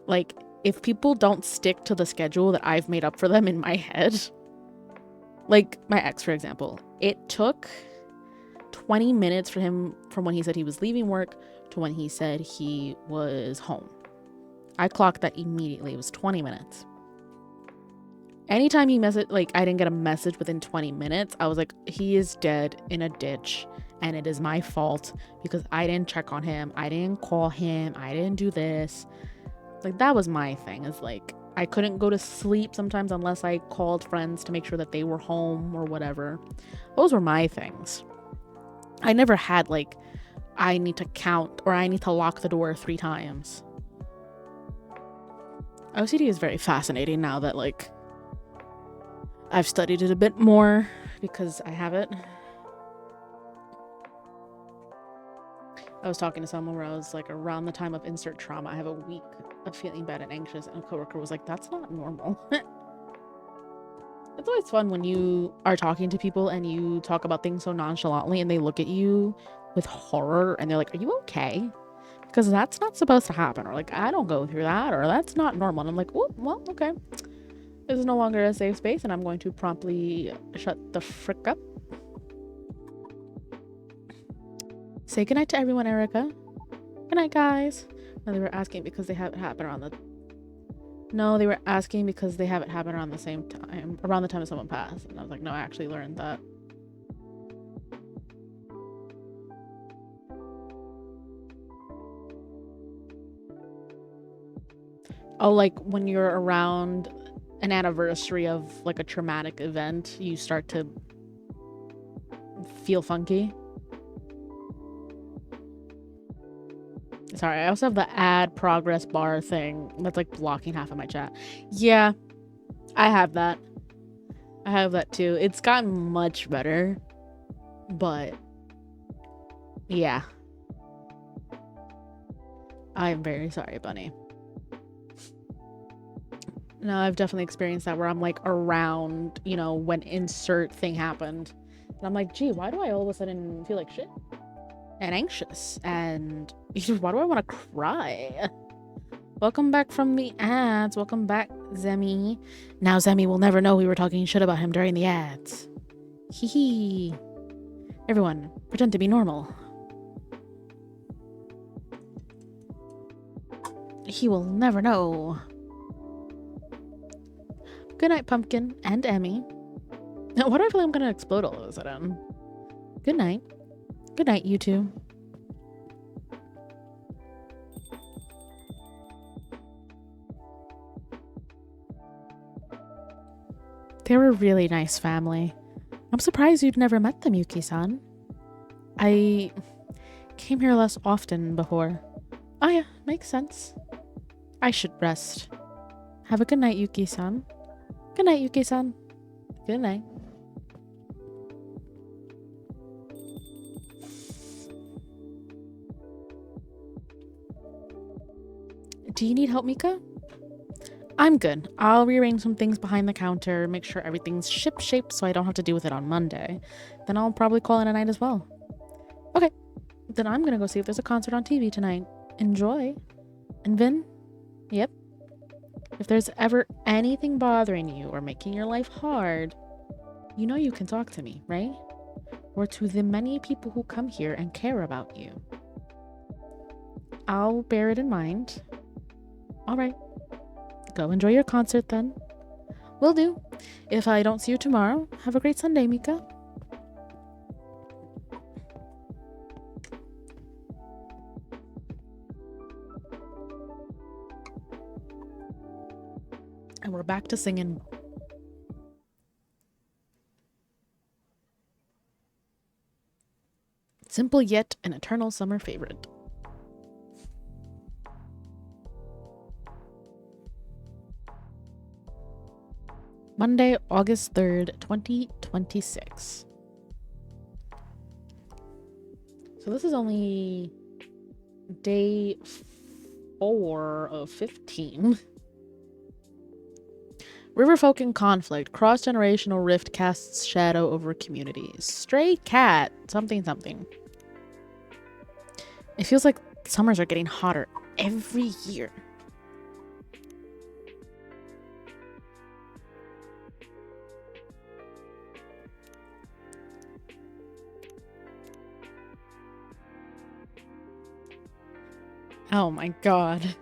S1: Like, if people don't stick to the schedule that I've made up for them in my head, like my ex, for example, it took 20 minutes for him from when he said he was leaving work to when he said he was home. I clocked that immediately. It was 20 minutes. Anytime he messaged, like, I didn't get a message within 20 minutes, I was like, he is dead in a ditch, and it is my fault because I didn't check on him, I didn't call him, I didn't do this. Like, that was my thing, is like, I couldn't go to sleep sometimes unless I called friends to make sure that they were home or whatever. Those were my things. I never had, like, I need to count or I need to lock the door 3 times. OCD is very fascinating now that, like, I've studied it a bit more because I have it. I was talking to someone where I was like, around the time of insert trauma, I have a week of feeling bad and anxious, and a coworker was like, that's not normal. It's always fun when you are talking to people and you talk about things so nonchalantly and they look at you with horror and they're like, are you okay? Because that's not supposed to happen, or like, I don't go through that, or that's not normal. And I'm like, oh, well, okay. This is no longer a safe space, and I'm going to promptly shut the frick up. Say goodnight to everyone, Erica. Good night, guys. No, they were asking because they have it happen around the... No, they were asking because they have it happen around the same time, around the time someone passed. And I was like, no, I actually learned that. Oh, like when you're around an anniversary of like a traumatic event, you start to feel funky. Sorry, I also have the add progress bar thing that's like blocking half of my chat. Yeah, I have that. I have that too. It's gotten much better, but yeah. I'm very sorry, Bunny. No, I've definitely experienced that where I'm like around, you know, when insert thing happened. And I'm like, gee, why do I all of a sudden feel like shit? And anxious. And why do I want to cry? Welcome back from the ads. Welcome back, Zemi. Now Zemi will never know we were talking shit about him during the ads. Hee hee. Everyone, pretend to be normal. He will never know. Good night, Pumpkin and Emmy. Now, what do I feel like I'm gonna explode all of a sudden? Good night. Good night, you two. They're a really nice family. I'm surprised you'd never met them, Yuki-san. I came here less often before. Oh yeah, makes sense. I should rest. Have a good night, Yuki-san. Good night, Yuki-san. Good night. Do you need help, Mika? I'm good. I'll rearrange some things behind the counter, make sure everything's ship-shape so I don't have to deal with it on Monday. Then I'll probably call it a night as well. Okay, then I'm gonna go see if there's a concert on TV tonight. Enjoy. And Vin? Yep. If there's ever anything bothering you or making your life hard, you know you can talk to me, right? Or to the many people who come here and care about you. I'll bear it in mind. Alright. Go enjoy your concert then. Will do. If I don't see you tomorrow, have a great Sunday, Mika. And we're back to singing. Simple yet an eternal summer favorite. Monday, August 3rd, 2026. So this is only day 4 of 15. Riverfolk in conflict. Cross-generational rift casts shadow over communities. Stray cat. Something something. It feels like summers are getting hotter every year. Oh my god.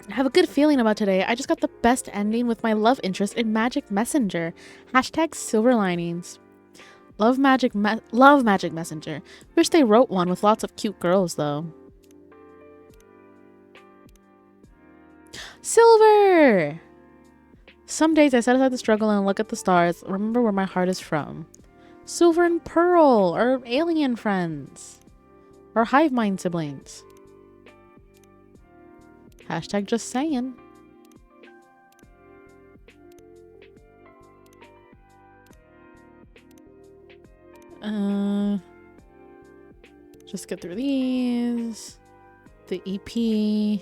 S1: I have a good feeling about today. I just got the best ending with my love interest in Magic Messenger. Hashtag silver linings. Love Magic Messenger. Wish they wrote one with lots of cute girls though. Silver! Some days I set aside the struggle and look at the stars. Remember where my heart is from. Silver and Pearl, our alien friends. Our hive mind siblings. Hashtag just saying. Just get through these. The EP.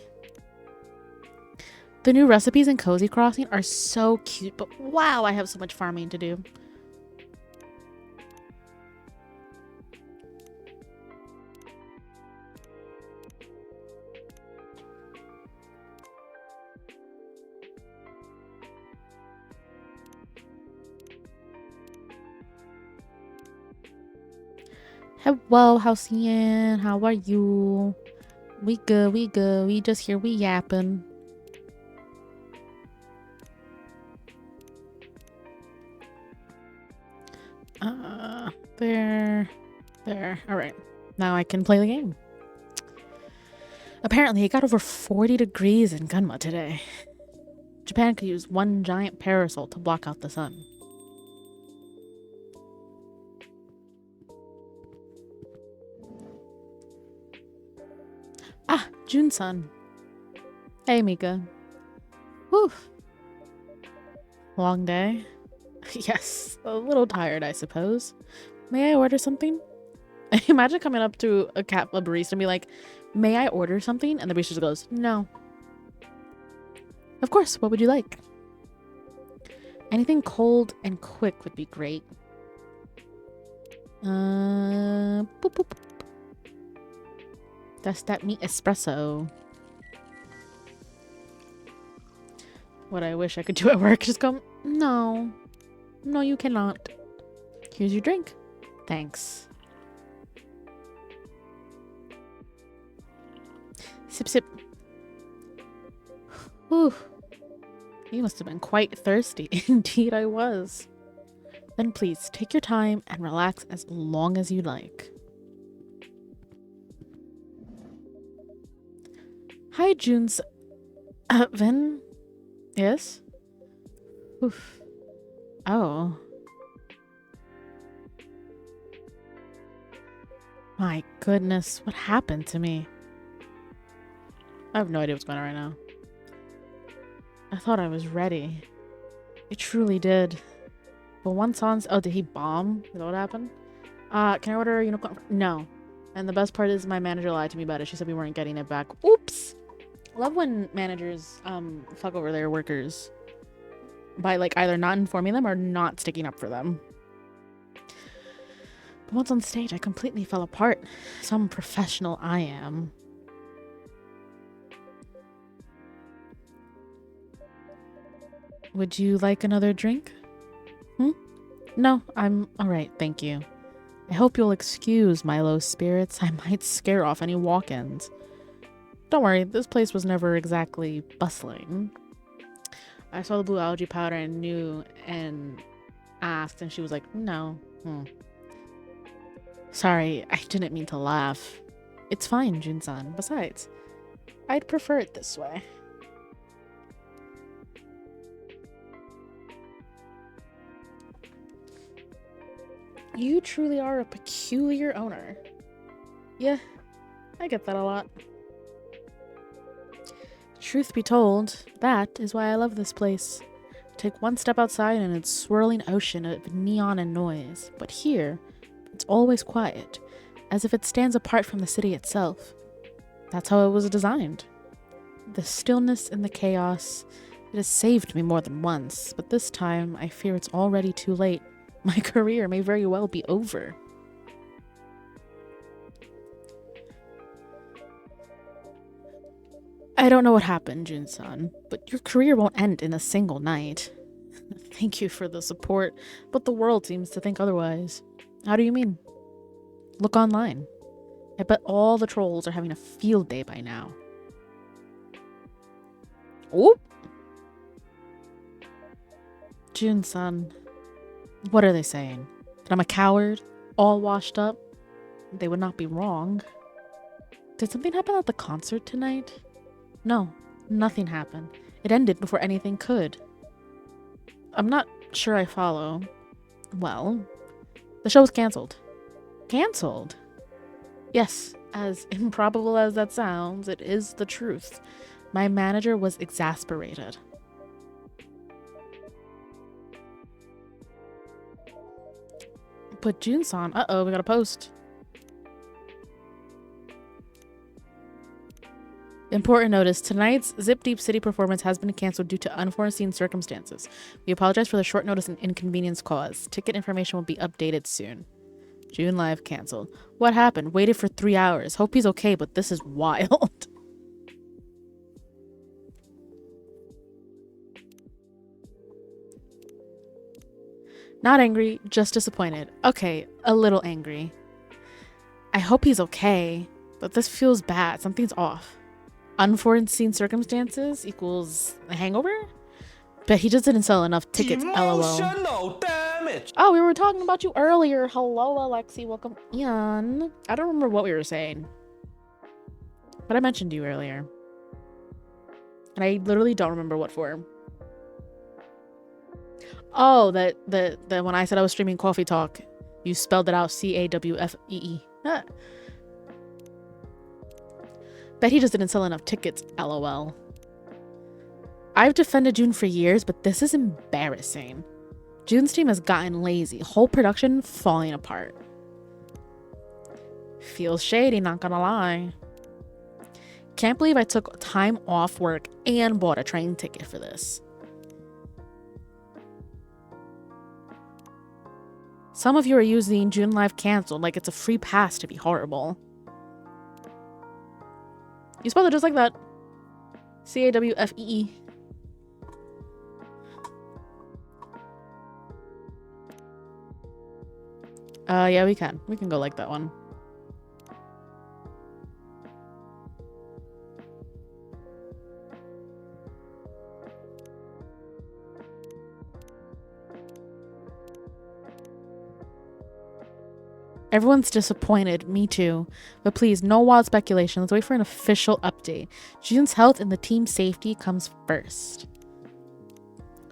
S1: The new recipes in Cozy Crossing are so cute, but wow, I have so much farming to do. Hello, Halcyon. How are you? We good, we good. We just here, we yapping. There. Alright. Now I can play the game. Apparently, it got over 40 degrees in Gunma today. Japan could use one giant parasol to block out the sun. Ah, Jun-san. Hey, Mika. Whew. Long day. Yes, a little tired, I suppose. May I order something? Imagine coming up to a barista and be like, may I order something? And the barista just goes, no. Of course, what would you like? Anything cold and quick would be great. Boop, boop. That's that meat espresso. What I wish I could do at work. Just go, no. No, you cannot. Here's your drink. Thanks. Sip, sip. Whew. You must have been quite thirsty. Indeed, I was. Then please, take your time and relax as long as you like. Hi, June's... Vin? Yes? Oof. Oh. My goodness, what happened to me? I have no idea what's going on right now. I thought I was ready. I truly did. But once on... Oh, did he bomb? Is that what happened? Can I order a unicorn? No. And the best part is my manager lied to me about it. She said we weren't getting it back. Oops! Love when managers, fuck over their workers. By, like, either not informing them or not sticking up for them. But once on stage, I completely fell apart. Some professional I am. Would you like another drink? No, I'm alright, thank you. I hope you'll excuse my low spirits. I might scare off any walk-ins. Don't worry, this place was never exactly bustling. I saw the blue algae powder and knew and asked, and she was like, no. Sorry, I didn't mean to laugh. It's fine, Jun-san. Besides, I'd prefer it this way. You truly are a peculiar owner. Yeah, I get that a lot. Truth be told, that is why I love this place. Take one step outside and it's swirling ocean of neon and noise. But here, it's always quiet, as if it stands apart from the city itself. That's how it was designed. The stillness and the chaos, it has saved me more than once, but this time I fear it's already too late. My career may very well be over. I don't know what happened, Jun-san, but your career won't end in a single night. Thank you for the support, but the world seems to think otherwise. How do you mean? Look online. I bet all the trolls are having a field day by now. Oh! Jun-san, what are they saying? That I'm a coward? All washed up? They would not be wrong. Did something happen at the concert tonight? No, nothing happened. It ended before anything could. I'm not sure I follow. Well, the show was cancelled. Cancelled? Yes, as improbable as that sounds, it is the truth. My manager was exasperated. But Jun-san, uh-oh, we got a post. Important notice, tonight's Zip Deep City performance has been cancelled due to unforeseen circumstances. We apologize for the short notice and inconvenience caused. Ticket information will be updated soon. June Live cancelled. What happened? Waited for 3 hours. Hope he's okay, but this is wild. Not angry, just disappointed. Okay, a little angry. I hope he's okay, but this feels bad. Something's off. Unforeseen circumstances equals a hangover? Bet he just didn't sell enough tickets, lol. Damage. Oh, we were talking about you earlier. Hello, Alexi. Welcome in. I don't remember what we were saying, but I mentioned you earlier. And I literally don't remember what for. Oh, that when I said I was streaming Coffee Talk, you spelled it out CAWFEE. Huh. Bet he just didn't sell enough tickets, lol. I've defended June for years, but this is embarrassing. June's team has gotten lazy. Whole production falling apart. Feels shady, not gonna lie. Can't believe I took time off work and bought a train ticket for this. Some of you are using June Live canceled like it's a free pass to be horrible. You spelled it just like that. CAWFEE. Yeah, we can. We can go like that one. Everyone's disappointed, me too. But please, no wild speculation. Let's wait for an official update. Jun's health and the team's safety comes first.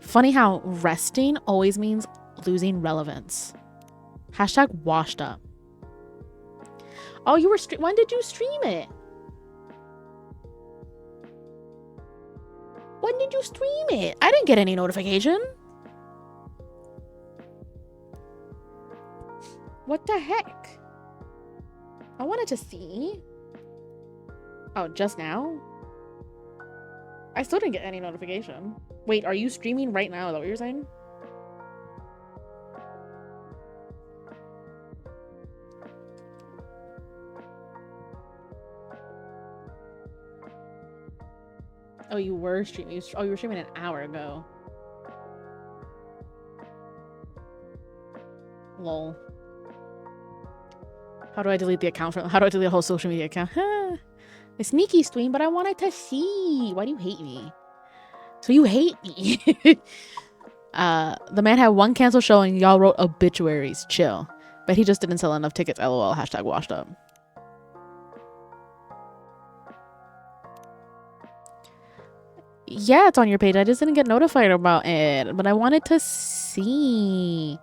S1: Funny how resting always means losing relevance. Hashtag washed up. Oh, you were when did you stream it? When did you stream it? I didn't get any notification. What the heck? I wanted to see. Oh, just now? I still didn't get any notification. Wait, are you streaming right now? Is that what you're saying? Oh, you were streaming. Oh, you were streaming an hour ago. Lol. How do I delete the account from? How do I delete a whole social media account? A sneaky stream, but I wanted to see. Why do you hate me? So you hate me. The man had one canceled show and y'all wrote obituaries. Chill. But he just didn't sell enough tickets. LOL. Hashtag washed up. Yeah, it's on your page. I just didn't get notified about it. But I wanted to see.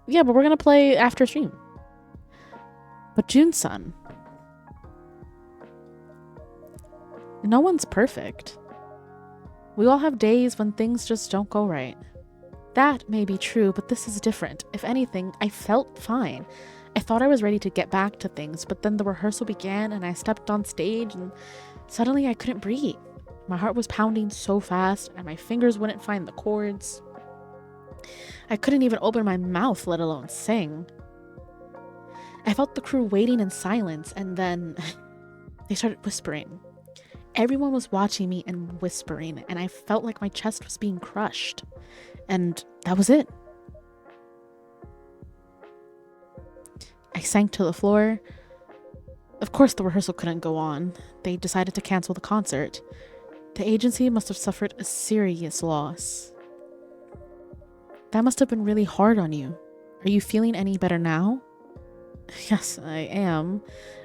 S1: Yeah, but we're going to play after stream. But Jun-san. No one's perfect. We all have days when things just don't go right. That may be true, but this is different. If anything, I felt fine. I thought I was ready to get back to things, but then the rehearsal began and I stepped on stage and suddenly I couldn't breathe. My heart was pounding so fast and my fingers wouldn't find the chords. I couldn't even open my mouth, let alone sing. I felt the crew waiting in silence, and then they started whispering. Everyone was watching me and whispering, and I felt like my chest was being crushed. And that was it. I sank to the floor. Of course, the rehearsal couldn't go on. They decided to cancel the concert. The agency must have suffered a serious loss. That must have been really hard on you. Are you feeling any better now? Yes, I am.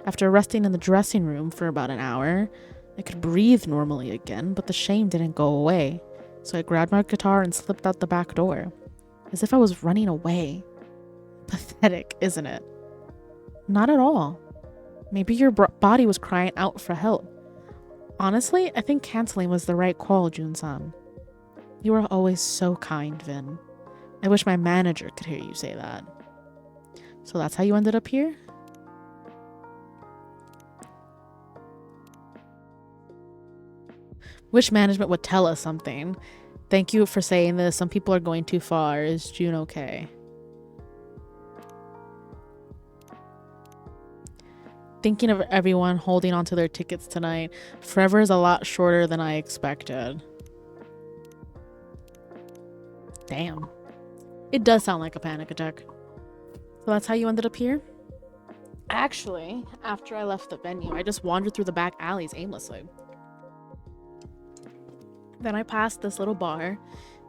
S1: After resting in the dressing room for about an hour, I could breathe normally again, but the shame didn't go away. So I grabbed my guitar and slipped out the back door, as if I was running away. Pathetic, isn't it? Not at all. Maybe your body was crying out for help. Honestly, I think canceling was the right call, Jun-san. You are always so kind, Vin. I wish my manager could hear you say that. So that's how you ended up here? Wish management would tell us something. Thank you for saying this. Some people are going too far. Is June okay? Thinking of everyone holding onto their tickets tonight. Forever is a lot shorter than I expected. Damn. It does sound like a panic attack. So that's how you ended up here? Actually, after I left the venue, I just wandered through the back alleys aimlessly. Then I passed this little bar.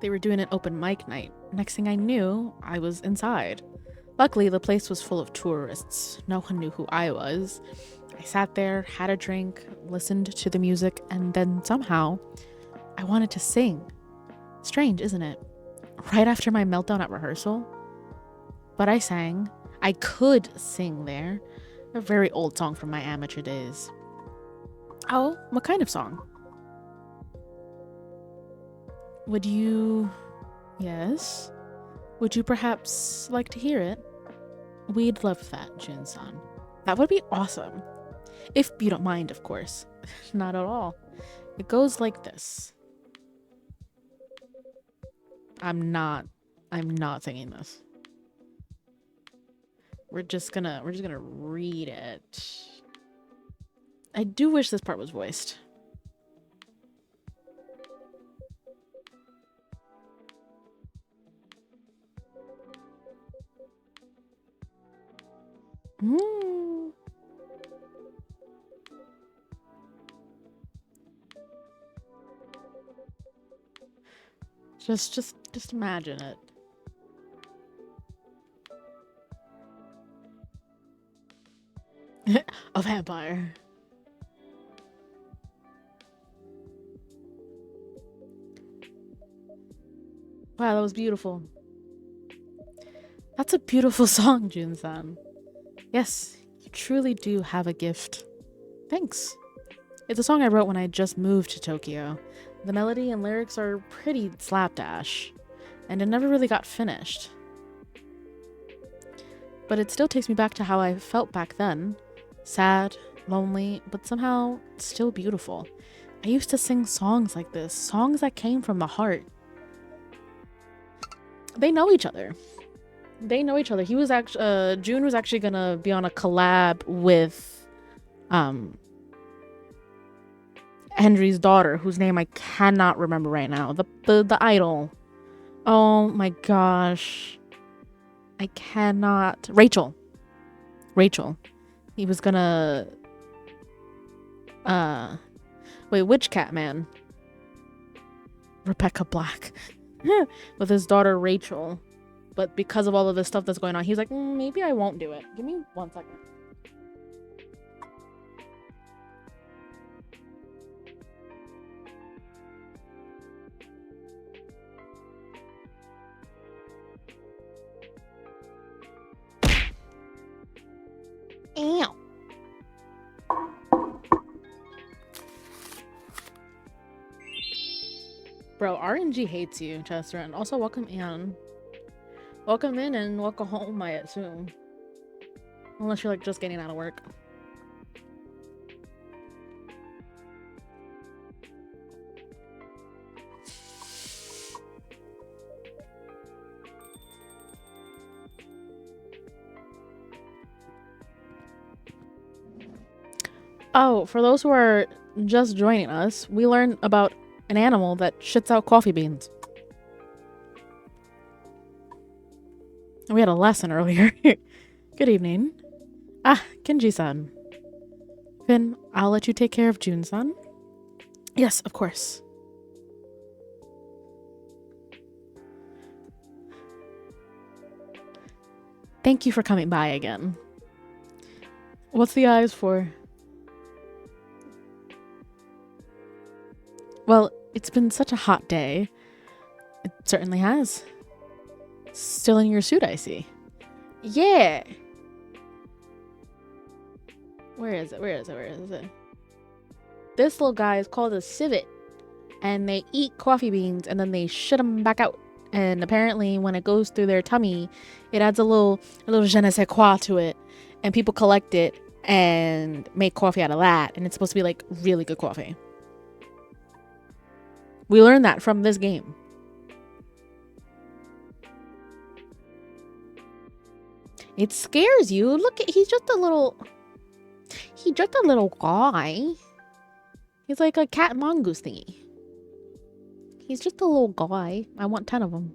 S1: They were doing an open mic night. Next thing I knew, I was inside. Luckily, the place was full of tourists. No one knew who I was. I sat there, had a drink, listened to the music, and then somehow, I wanted to sing. Strange, isn't it? Right after my meltdown at rehearsal. But I sang. I could sing there. A very old song from my amateur days. Oh, what kind of song? Would you... Yes? Would you perhaps like to hear it? We'd love that, Jun-san. That would be awesome. If you don't mind, of course. Not at all. It goes like this. I'm not singing this. We're just gonna read it. I do wish this part was voiced. Just imagine it. A vampire. Wow, that was beautiful. That's a beautiful song, Jun-san. Yes, you truly do have a gift. Thanks. It's a song I wrote when I just moved to Tokyo. The melody and lyrics are pretty slapdash, and it never really got finished. But it still takes me back to how I felt back then. Sad, lonely, but somehow still beautiful. I used to sing songs like this, songs that came from the heart. They know each other. They know each other. He was actually, June was actually gonna be on a collab with, Henry's daughter, whose name I cannot remember right now. The idol. Oh my gosh. I cannot. Rachel. He was gonna, wait, which Catman? Rebecca Black. With his daughter Rachel. But because of all of this stuff that's going on, he's like, maybe I won't do it. Give me 1 second. Ow. Bro, RNG hates you, Chester. And also, welcome in. Welcome in and welcome home, I assume. Unless you're like just getting out of work. Oh, for those who are just joining us, we learned about an animal that shits out coffee beans. We had a lesson earlier. Good evening. Ah, Kenji-san. Finn, I'll let you take care of June-san. Yes, of course. Thank you for coming by again. What's the eyes for? Well, it's been such a hot day. It certainly has. Still in your suit, I see. Yeah. Where is it? This little guy is called a civet. And they eat coffee beans and then they shit them back out. And apparently when it goes through their tummy, it adds a little je ne sais quoi to it. And people collect it and make coffee out of that. And it's supposed to be like really good coffee. We learned that from this game. It scares you. Look, he's just a little guy. He's like a cat and mongoose thingy. He's just a little guy. I want 10 of them.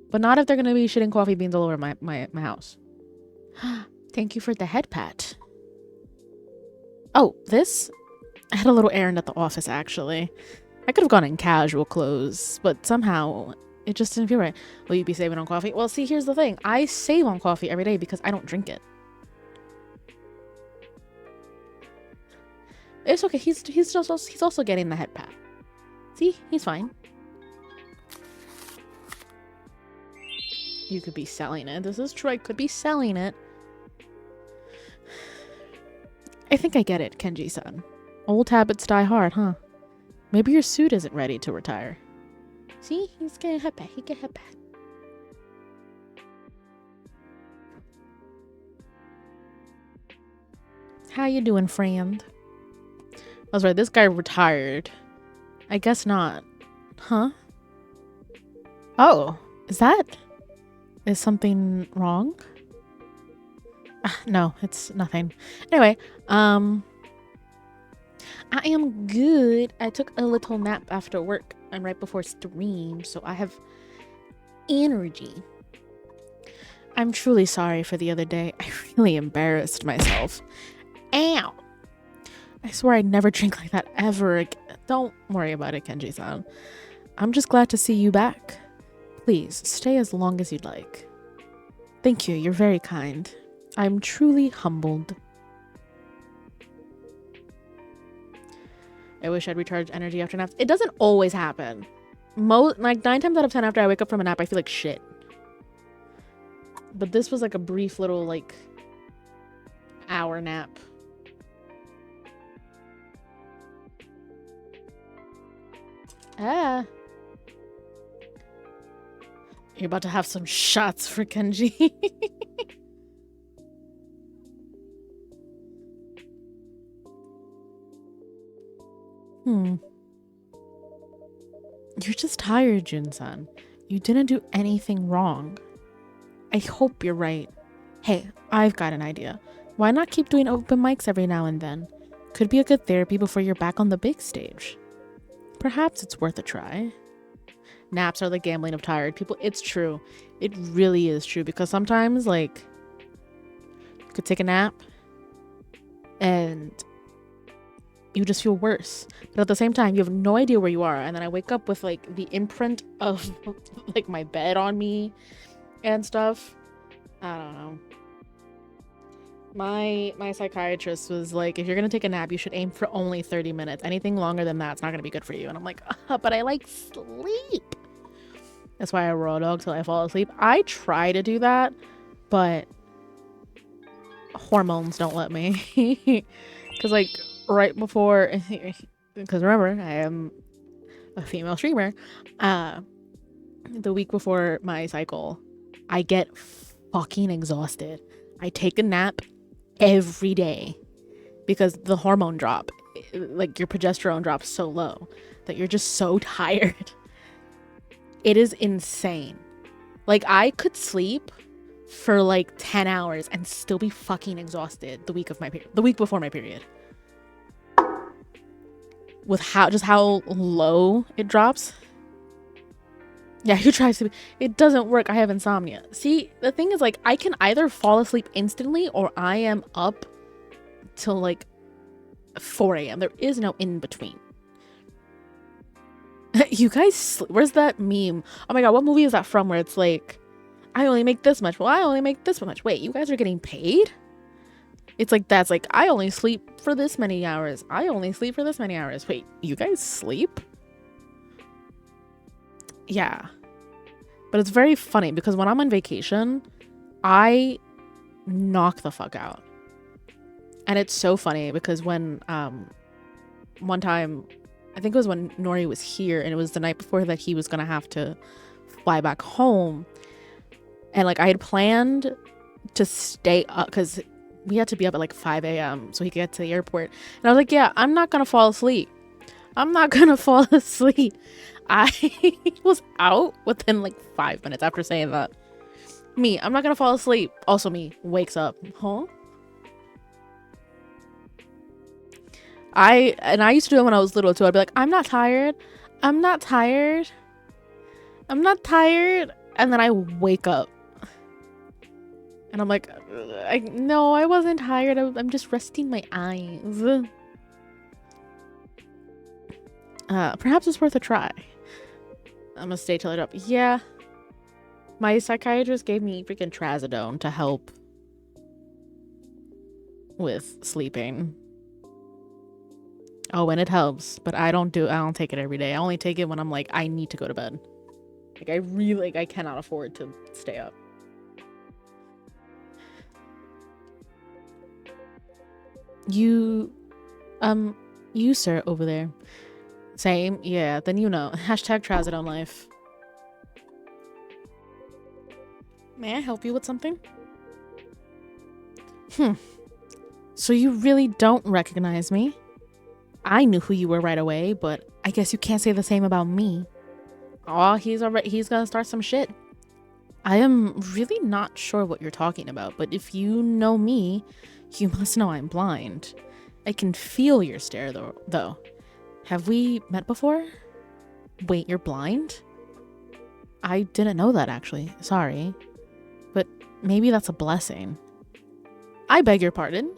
S1: But not if they're going to be shitting coffee beans all over my house. Thank you for the head pat. Oh, this? I had a little errand at the office, actually. I could have gone in casual clothes, but somehow it just didn't feel right. Will you be saving on coffee? Well, see, here's the thing. I save on coffee every day because I don't drink it. It's okay. He's also getting the head pat. See? He's fine. You could be selling it. This is true. I could be selling it. I think I get it, Kenji-san. Old habits die hard, huh? Maybe your suit isn't ready to retire. See? He's getting a head pat. He get a head pat. How you doing, friend? I was right. This guy retired. I guess not. Huh? Oh. Is something wrong? No, it's nothing. Anyway, I am good. I took a little nap after work and right before stream, so I have energy. I'm truly sorry for the other day. I really embarrassed myself. Ow! I swear I'd never drink like that ever again. Don't worry about it, Kenji-san. I'm just glad to see you back. Please, stay as long as you'd like. Thank you, you're very kind. I'm truly humbled. I wish I'd recharge energy after naps. It doesn't always happen. Like 9 times out of 10 after I wake up from a nap, I feel like shit. But this was like a brief little like hour nap. Ah. You're about to have some shots for Kenji. You're just tired, Jin-san. You didn't do anything wrong. I hope you're right. Hey, I've got an idea. Why not keep doing open mics every now and then? Could be a good therapy before you're back on the big stage. Perhaps it's worth a try. Naps are the gambling of tired people. It's true. It really is true, because sometimes, like, you could take a nap and you just feel worse. But at the same time, you have no idea where you are. And then I wake up with, like, the imprint of, like, my bed on me and stuff. I don't know. My psychiatrist was like, if you're gonna take a nap, you should aim for only 30 minutes. Anything longer than that's not gonna be good for you. And I'm like, but I like sleep. That's why I raw dog till I fall asleep. I try to do that, but hormones don't let me. Because like right before, because remember, I am a female streamer. The week before my cycle, I get fucking exhausted. I take a nap every day because the hormone drop, like your progesterone drops so low that you're just so tired. It is insane. Like I could sleep for like 10 hours and still be fucking exhausted the week before my period. With how low it drops. Yeah, you try to. It doesn't work. I have insomnia. See, the thing is, like, I can either fall asleep instantly or I am up till like 4 a.m. There is no in between. You guys, where's that meme? Oh my god, what movie is that from? Where it's like, I only make this much. Well, I only make this much. Wait, you guys are getting paid? It's like that's like I only sleep for this many hours. I only sleep for this many hours. Wait, you guys sleep? Yeah. But it's very funny because when I'm on vacation, I knock the fuck out. And it's so funny because when one time, I think it was when Nori was here and it was the night before that he was gonna have to fly back home. And like I had planned to stay up because we had to be up at like 5 a.m. so he could get to the airport. And I was like, yeah, I'm not gonna fall asleep. I'm not gonna fall asleep. I was out within like 5 minutes after saying that. I'm not gonna fall asleep. Also wakes up. Huh? I used to do it when I was little too. I'd be like, I'm not tired. I'm not tired. I'm not tired. And then I wake up. And I'm like, no, I wasn't tired. I'm just resting my eyes. Perhaps it's worth a try. I'm gonna stay till I drop. Yeah. My psychiatrist gave me freaking trazodone to help with sleeping. Oh, and it helps, but I don't take it every day. I only take it when I'm like, I need to go to bed. Like I cannot afford to stay up. You sir over there. Same, yeah, then you know. Hashtag trazodone life. May I help you with something? So you really don't recognize me? I knew who you were right away, but I guess you can't say the same about me. Oh, he's gonna start some shit. I am really not sure what you're talking about, but if you know me, you must know I'm blind. I can feel your stare though. Have we met before? Wait, you're blind? I didn't know that actually. Sorry. But maybe that's a blessing. I beg your pardon?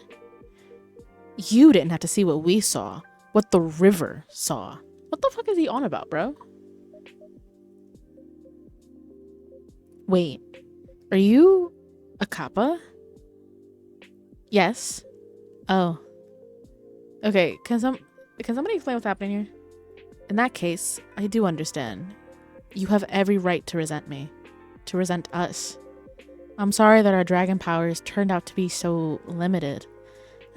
S1: You didn't have to see what we saw. What the river saw. What the fuck is he on about, bro? Wait. Are you a kappa? Yes. Oh. Okay, Can somebody explain what's happening here? In that case, I do understand. You have every right to resent me. To resent us. I'm sorry that our dragon powers turned out to be so limited.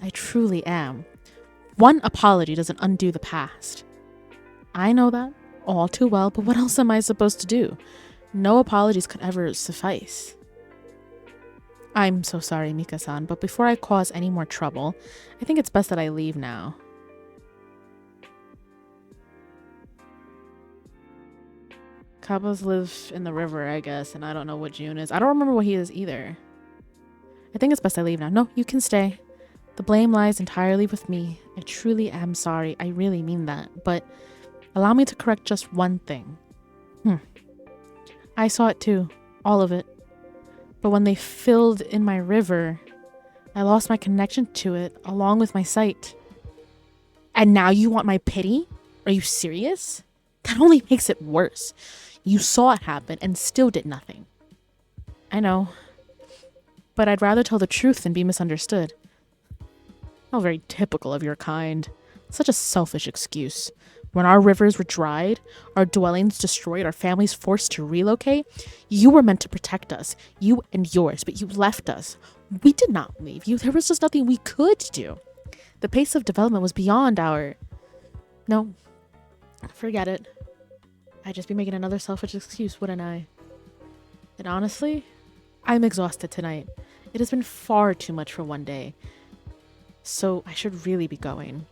S1: I truly am. One apology doesn't undo the past. I know that all too well, but what else am I supposed to do? No apologies could ever suffice. I'm so sorry, Mika-san, but before I cause any more trouble, I think it's best that I leave now. Kappas live in the river, I guess, and I don't know what June is. I don't remember what he is either. I think it's best I leave now. No, you can stay. The blame lies entirely with me. I truly am sorry. I really mean that. But allow me to correct just one thing. I saw it too. All of it. But when they filled in my river, I lost my connection to it along with my sight. And now you want my pity? Are you serious? That only makes it worse. You saw it happen and still did nothing. I know. But I'd rather tell the truth than be misunderstood. How very typical of your kind. Such a selfish excuse. When our rivers were dried, our dwellings destroyed, our families forced to relocate, you were meant to protect us, you and yours, but you left us. We did not leave you. There was just nothing we could do. The pace of development was beyond our... No, forget it. I'd just be making another selfish excuse, wouldn't I? And honestly, I'm exhausted tonight. It has been far too much for one day. So I should really be going.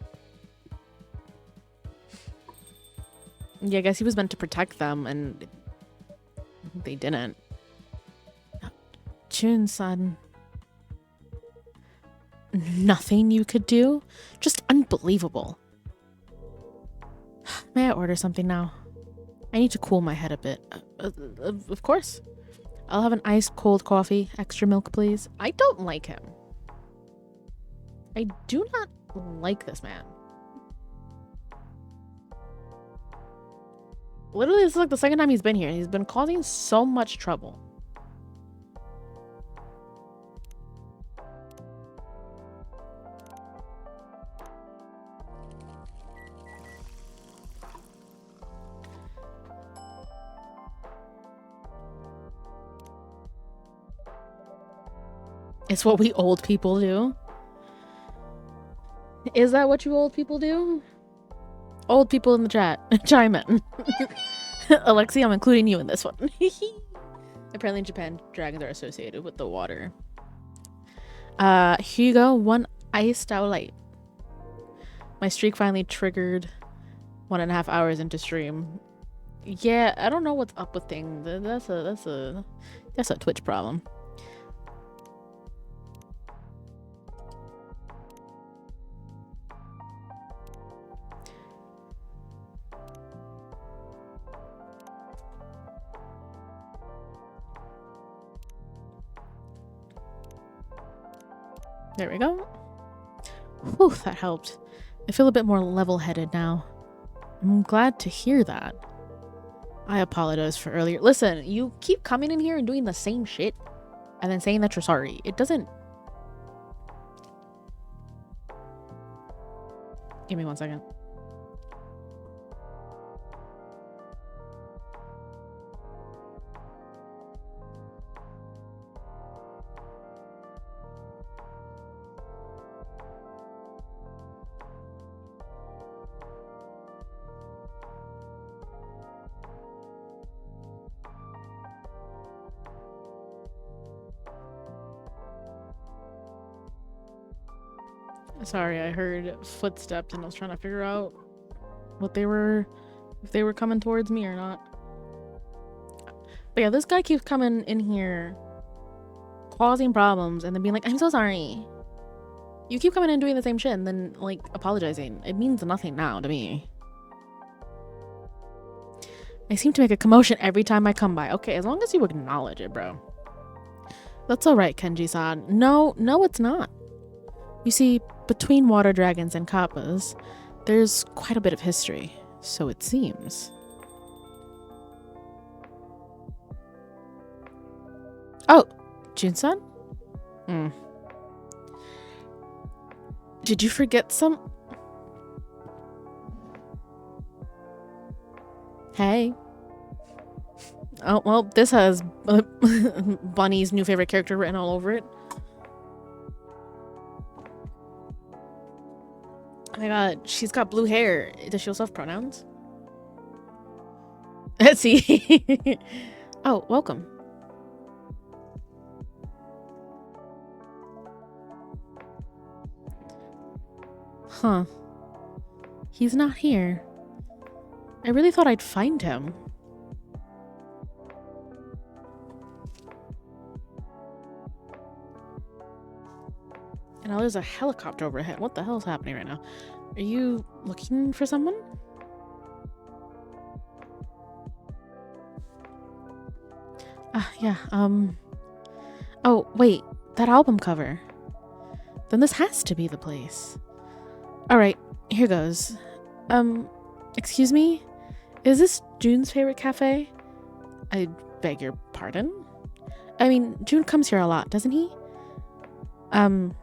S1: Yeah, I guess he was meant to protect them, and they didn't. Jun-san. Nothing you could do? Just unbelievable. May I order something now? I need to cool my head a bit. Of course. I'll have an iced cold coffee. Extra milk, please. I don't like him. I do not like this man. Literally, this is like the second time he's been here. He's been causing so much trouble. It's what we old people do. Is that what you old people do? Old people in the chat, chime in. Alexi, I'm including you in this one. Apparently in Japan, dragons are associated with the water. Here you go, one iced out light. My streak finally triggered 1.5 hours into stream. Yeah, I don't know what's up with things. That's a Twitch problem. There we go. Whew, that helped. I feel a bit more level-headed now. I'm glad to hear that. I apologize for earlier. Listen, you keep coming in here and doing the same shit and then saying that you're sorry. It doesn't... Give me 1 second. Sorry, I heard footsteps and I was trying to figure out what they were, if they were coming towards me or not. But yeah, this guy keeps coming in here causing problems and then being like, I'm so sorry. You keep coming in doing the same shit and then like apologizing. It means nothing now to me. I seem to make a commotion every time I come by. Okay, as long as you acknowledge it, bro. That's alright, Kenji-san. No, it's not. You see, between water dragons and kappas, there's quite a bit of history, so it seems. Oh, Jun-san? Did you forget some... Hey. Oh, well, this has Bunny's new favorite character written all over it. Oh my god, she's got blue hair. Does she also have pronouns? Let's see. Oh, welcome. Huh. He's not here. I really thought I'd find him. And now there's a helicopter overhead. What the hell is happening right now? Are you looking for someone? Yeah, Oh, wait. That album cover. Then this has to be the place. Alright, here goes. Excuse me? Is this June's favorite cafe? I beg your pardon? I mean, June comes here a lot, doesn't he? I'll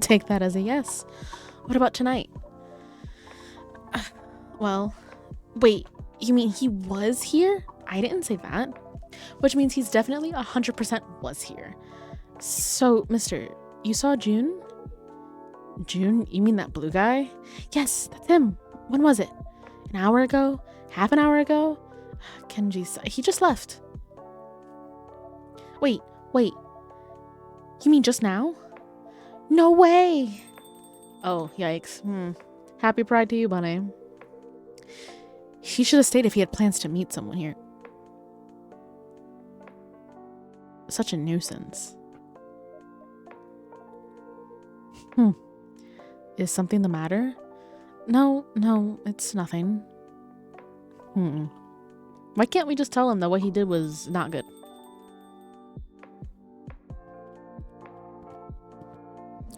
S1: take that as a yes. What about tonight? Well, wait, you mean he was here? I didn't say that. Which means he's definitely 100% was here. So, mister, you saw June? June? You mean that blue guy? Yes, that's him. When was it? An hour ago? Half an hour ago? Kenji, he just left. Wait. You mean just now? No way! Oh, yikes. Happy Pride to you, Bunny. He should have stayed if he had plans to meet someone here. Such a nuisance. Is something the matter? No, it's nothing. Why can't we just tell him that what he did was not good?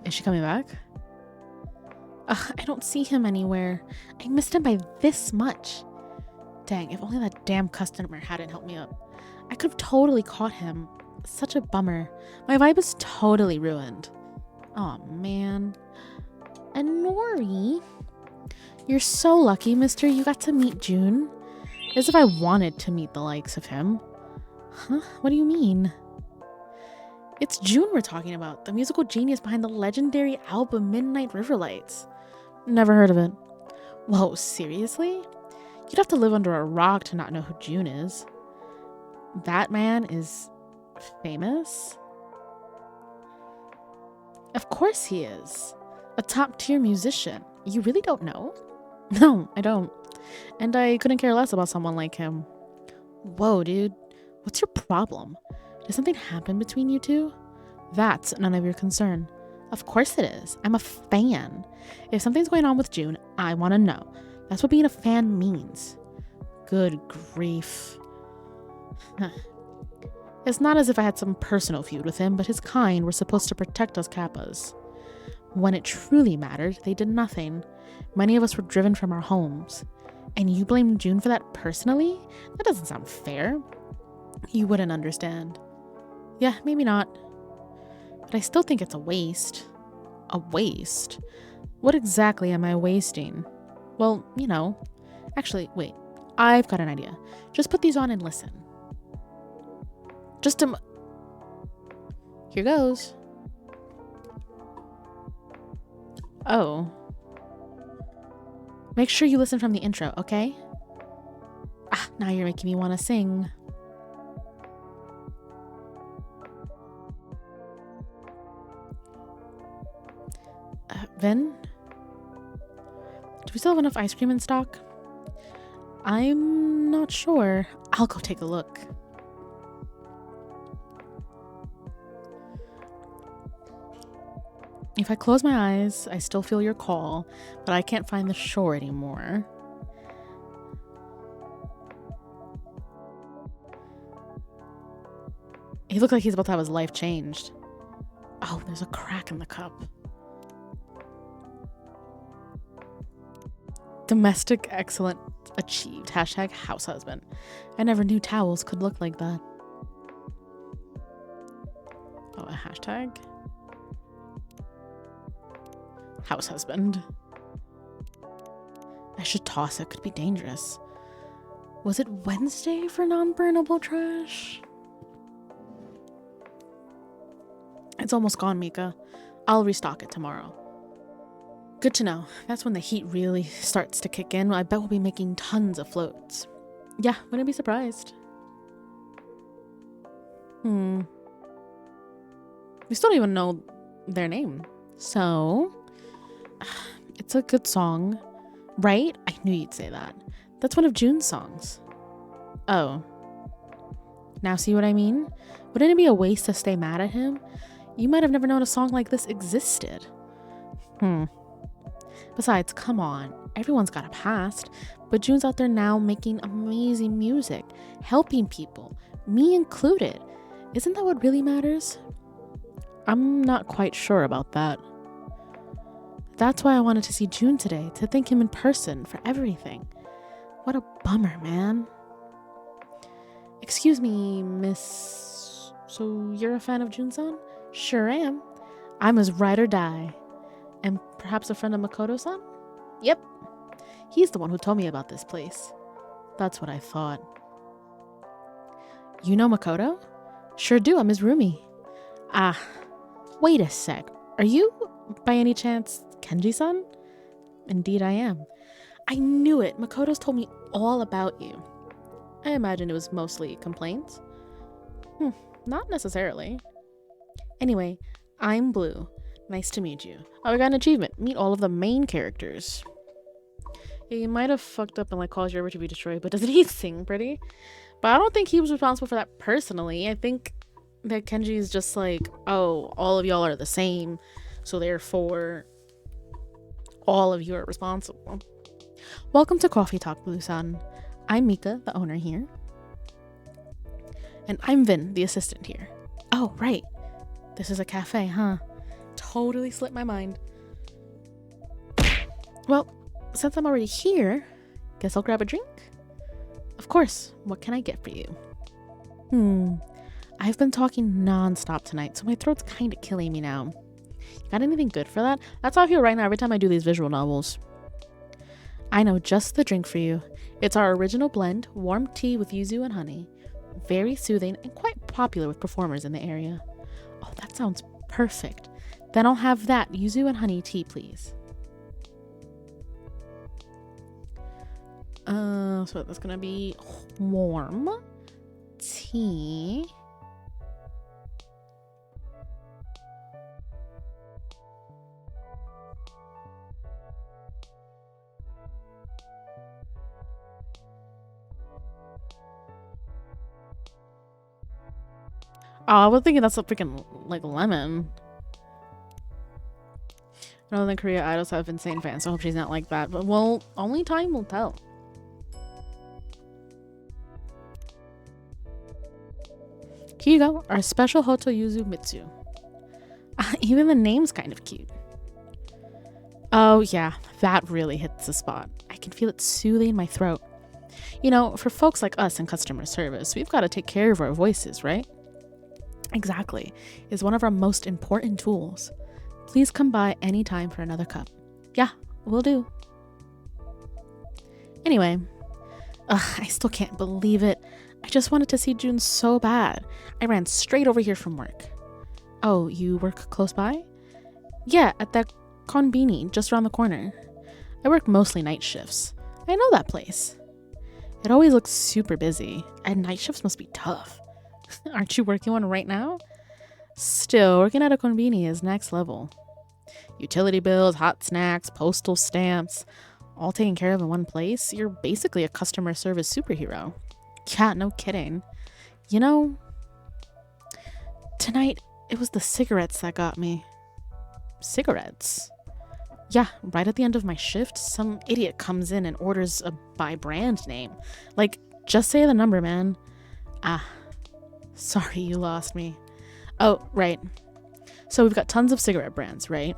S1: Is she coming back? I don't see him anywhere. I missed him by this much. Dang, if only that damn customer hadn't helped me up. I could have totally caught him. Such a bummer. My vibe is totally ruined. Aw, man. And Nori, you're so lucky, mister, you got to meet June. As if I wanted to meet the likes of him. Huh? What do you mean? It's June we're talking about, the musical genius behind the legendary album Midnight River Lights. Never heard of it. Whoa, seriously? You'd have to live under a rock to not know who June is. That man is famous? Of course he is. A top-tier musician. You really don't know? No, I don't. And I couldn't care less about someone like him. Whoa, dude. What's your problem? Did something happen between you two? That's none of your concern. Of course it is. I'm a fan. If something's going on with June, I want to know. That's what being a fan means. Good grief. It's not as if I had some personal feud with him, but his kind were supposed to protect us Kappas. When it truly mattered, they did nothing. Many of us were driven from our homes. And you blame June for that personally? That doesn't sound fair. You wouldn't understand. Yeah, maybe not. But I still think it's a waste. A waste? What exactly am I wasting? Well, you know. Actually, wait. I've got an idea. Just put these on and listen. Here goes. Oh. Make sure you listen from the intro, okay? Now you're making me want to sing. Vin? Do we still have enough ice cream in stock? I'm not sure. I'll go take a look. If I close my eyes, I still feel your call, but I can't find the shore anymore. He looked like he's about to have his life changed. Oh, there's a crack in the cup. Domestic excellent achieved. Hashtag house husband. I never knew towels could look like that. Oh, a hashtag? House husband. I should toss it. Could be dangerous. Was it Wednesday for non-burnable trash? It's almost gone, Mika. I'll restock it tomorrow. Good to know. That's when the heat really starts to kick in. I bet we'll be making tons of floats. Yeah, wouldn't be surprised. We still don't even know their name. So, it's a good song, right? I knew you'd say that. That's one of June's songs. Oh. Now see what I mean? Wouldn't it be a waste to stay mad at him? You might have never known a song like this existed. Besides, come on. Everyone's got a past. But June's out there now making amazing music, helping people, me included. Isn't that what really matters? I'm not quite sure about that. That's why I wanted to see June today, to thank him in person for everything. What a bummer, man. Excuse me, miss... So you're a fan of June-san? Sure am. I'm his ride or die. And perhaps a friend of Makoto-san? Yep. He's the one who told me about this place. That's what I thought. You know Makoto? Sure do, I'm his roomie. Ah, wait a sec. Are you, by any chance, Kenji-san? Indeed I am. I knew it. Makoto's told me all about you. I imagine it was mostly complaints. Not necessarily. Anyway, I'm Blue. Nice to meet you. Oh, I got an achievement. Meet all of the main characters. Yeah, you might have fucked up and like caused your river to be destroyed, but doesn't he sing pretty? But I don't think he was responsible for that personally. I think that Kenji is just like, oh, all of y'all are the same, so therefore all of you are responsible. Welcome to Coffee Talk, Blue-san. I'm Mika, the owner here. And I'm Vin, the assistant here. Oh, right. This is a cafe, huh? Totally slipped my mind. Well, since I'm already here, guess I'll grab a drink? Of course. What can I get for you? I've been talking non-stop tonight, so my throat's kind of killing me now. You got anything good for that? That's how I feel right now every time I do these visual novels. I know just the drink for you. It's our original blend, warm tea with yuzu and honey. Very soothing and quite popular with performers in the area. Oh, that sounds perfect. Then I'll have that yuzu and honey tea, please. So that's gonna be warm tea. Oh, I was thinking that's a freaking like lemon. Northern Korea idols have insane fans, so I hope she's not like that. But well, only time will tell. Here you go, our special Hoto Yuzu Mitsu. Even the name's kind of cute. Oh yeah, that really hits the spot. I can feel it soothing my throat. You know, for folks like us in customer service, we've got to take care of our voices, right? Exactly. It's one of our most important tools. Please come by anytime for another cup. Yeah, will do. Anyway, I still can't believe it. I just wanted to see June so bad. I ran straight over here from work. Oh, you work close by? Yeah, at that konbini just around the corner. I work mostly night shifts. I know that place. It always looks super busy, and night shifts must be tough. Aren't you working one right now? Still, working at a konbini is next level. Utility bills, hot snacks, postal stamps, all taken care of in one place. You're basically a customer service superhero. Yeah, no kidding. You know, tonight it was the cigarettes that got me. Cigarettes? Yeah, right at the end of my shift, some idiot comes in and orders a by brand name. Like, just say the number, man. Ah, sorry you lost me. Oh, right. So we've got tons of cigarette brands, right?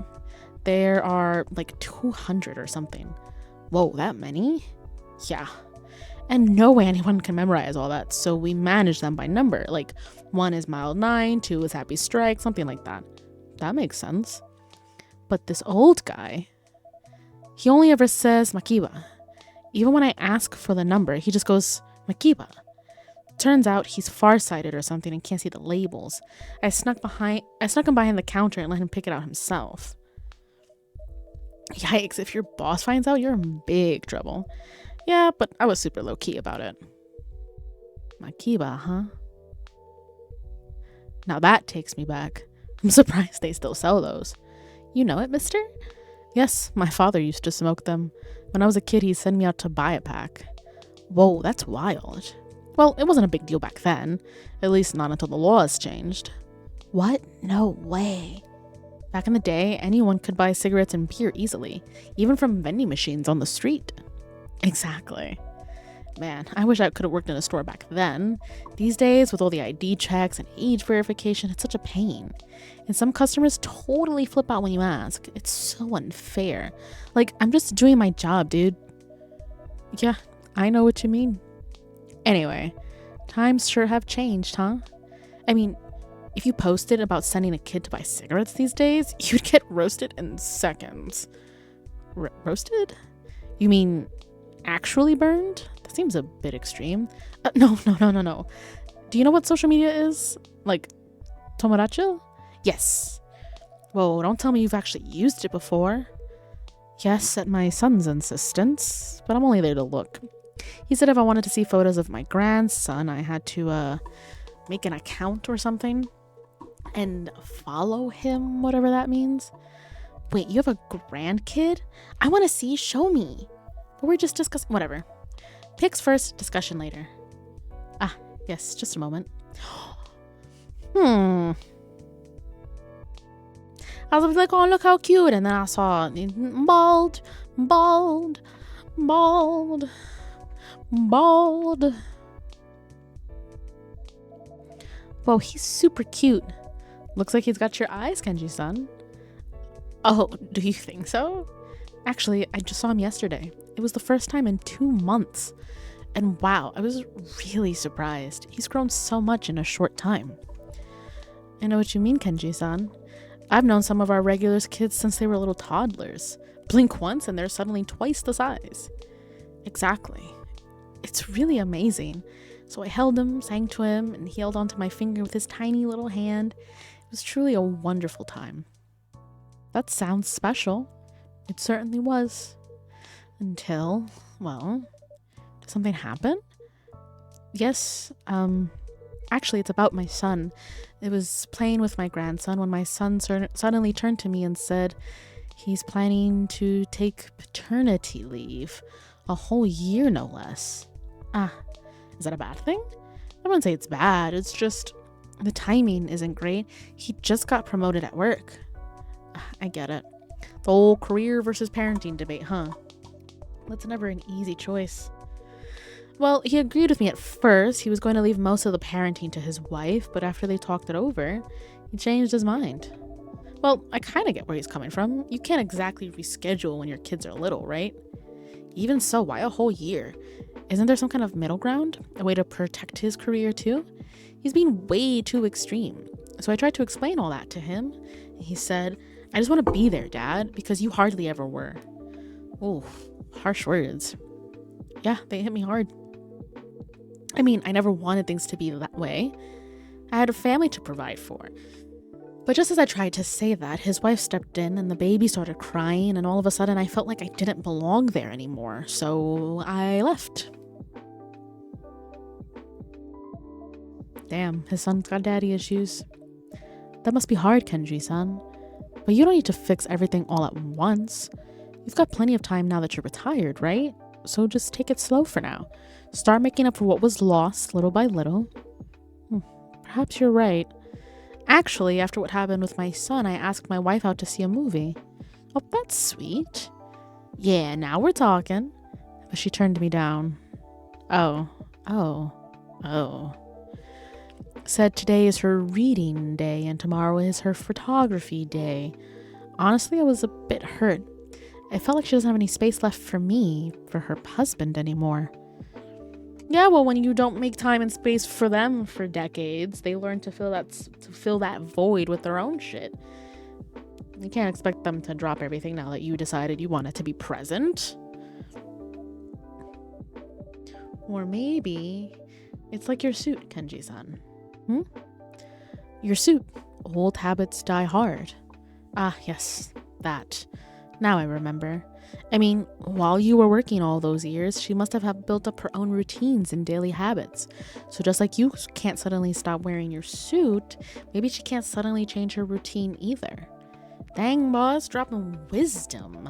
S1: There are like 200 or something. Whoa, that many? Yeah. And no way anyone can memorize all that, so we manage them by number. Like, 1 is Mild 9, 2 is Happy Strike, something like that. That makes sense. But this old guy, he only ever says Makiba. Even when I ask for the number, he just goes Makiba. Turns out he's farsighted or something and can't see the labels. I snuck him behind the counter and let him pick it out himself. Yikes, if your boss finds out, you're in big trouble. Yeah, but I was super low-key about it. Makiba, huh? Now that takes me back. I'm surprised they still sell those. You know it, mister? Yes, my father used to smoke them. When I was a kid, he'd send me out to buy a pack. Whoa, that's wild. Well, it wasn't a big deal back then. At least not until the laws changed. What? No way. Back in the day, anyone could buy cigarettes and beer easily, even from vending machines on the street. Exactly. Man, I wish I could have worked in a store back then. These days, with all the ID checks and age verification, it's such a pain. And some customers totally flip out when you ask. It's so unfair. Like, I'm just doing my job, dude. Yeah, I know what you mean. Anyway, times sure have changed, huh? I mean, if you posted about sending a kid to buy cigarettes these days, you'd get roasted in seconds. Roasted? You mean actually burned? That seems a bit extreme. No. Do you know what social media is? Like, tomodachi? Yes. Whoa, don't tell me you've actually used it before. Yes, at my son's insistence, but I'm only there to look. He said if I wanted to see photos of my grandson, I had to make an account or something and follow him, whatever that means. Wait, you have a grandkid? I want to see, show me. But we're just discussing, whatever. Pics first, discussion later. Ah, yes, just a moment. I was like, oh, look how cute. And then I saw bald. Whoa, he's super cute. Looks like he's got your eyes, Kenji-san. Oh, do you think so? Actually, I just saw him yesterday. It was the first time in 2 months. And wow, I was really surprised. He's grown so much in a short time. I know what you mean, Kenji-san. I've known some of our regulars kids since they were little toddlers. Blink once and they're suddenly twice the size. Exactly. It's really amazing. So I held him, sang to him, and he held onto my finger with his tiny little hand. It was truly a wonderful time. That sounds special. It certainly was. Until, well, did something happen? Yes, actually it's about my son. It was playing with my grandson when my son suddenly turned to me and said he's planning to take paternity leave. A whole year, no less. Ah, is that a bad thing? I wouldn't say it's bad. It's just the timing isn't great. He just got promoted at work. I get it. The whole career versus parenting debate, huh? That's never an easy choice. Well, he agreed with me at first. He was going to leave most of the parenting to his wife, but after they talked it over, he changed his mind. Well, I kind of get where he's coming from. You can't exactly reschedule when your kids are little, right? Even so, why a whole year? Isn't there some kind of middle ground? A way to protect his career too? He's being way too extreme. So I tried to explain all that to him. He said, I just want to be there, Dad, because you hardly ever were. Oh, harsh words. Yeah, they hit me hard. I mean, I never wanted things to be that way. I had a family to provide for. But just as I tried to say that, his wife stepped in and the baby started crying, and all of a sudden I felt like I didn't belong there anymore, so I left. Damn, his son's got daddy issues. That must be hard, Kenji-san. But you don't need to fix everything all at once. You've got plenty of time now that you're retired, right? So just take it slow for now. Start making up for what was lost little by little. Perhaps you're right. Actually, after what happened with my son, I asked my wife out to see a movie. Oh, that's sweet. Yeah, now we're talking. But she turned me down. Oh. Said today is her reading day and tomorrow is her photography day. Honestly, I was a bit hurt. I felt like she doesn't have any space left for me, for her husband anymore. Yeah, well, when you don't make time and space for them for decades, they learn to fill that void with their own shit. You can't expect them to drop everything now that you decided you wanted to be present. Or maybe it's like your suit, Kenji-san. Your suit. Old habits die hard. Ah, yes, that. Now I remember. I mean, while you were working all those years, she must have built up her own routines and daily habits. So just like you can't suddenly stop wearing your suit, maybe she can't suddenly change her routine either. Dang, boss, dropping wisdom.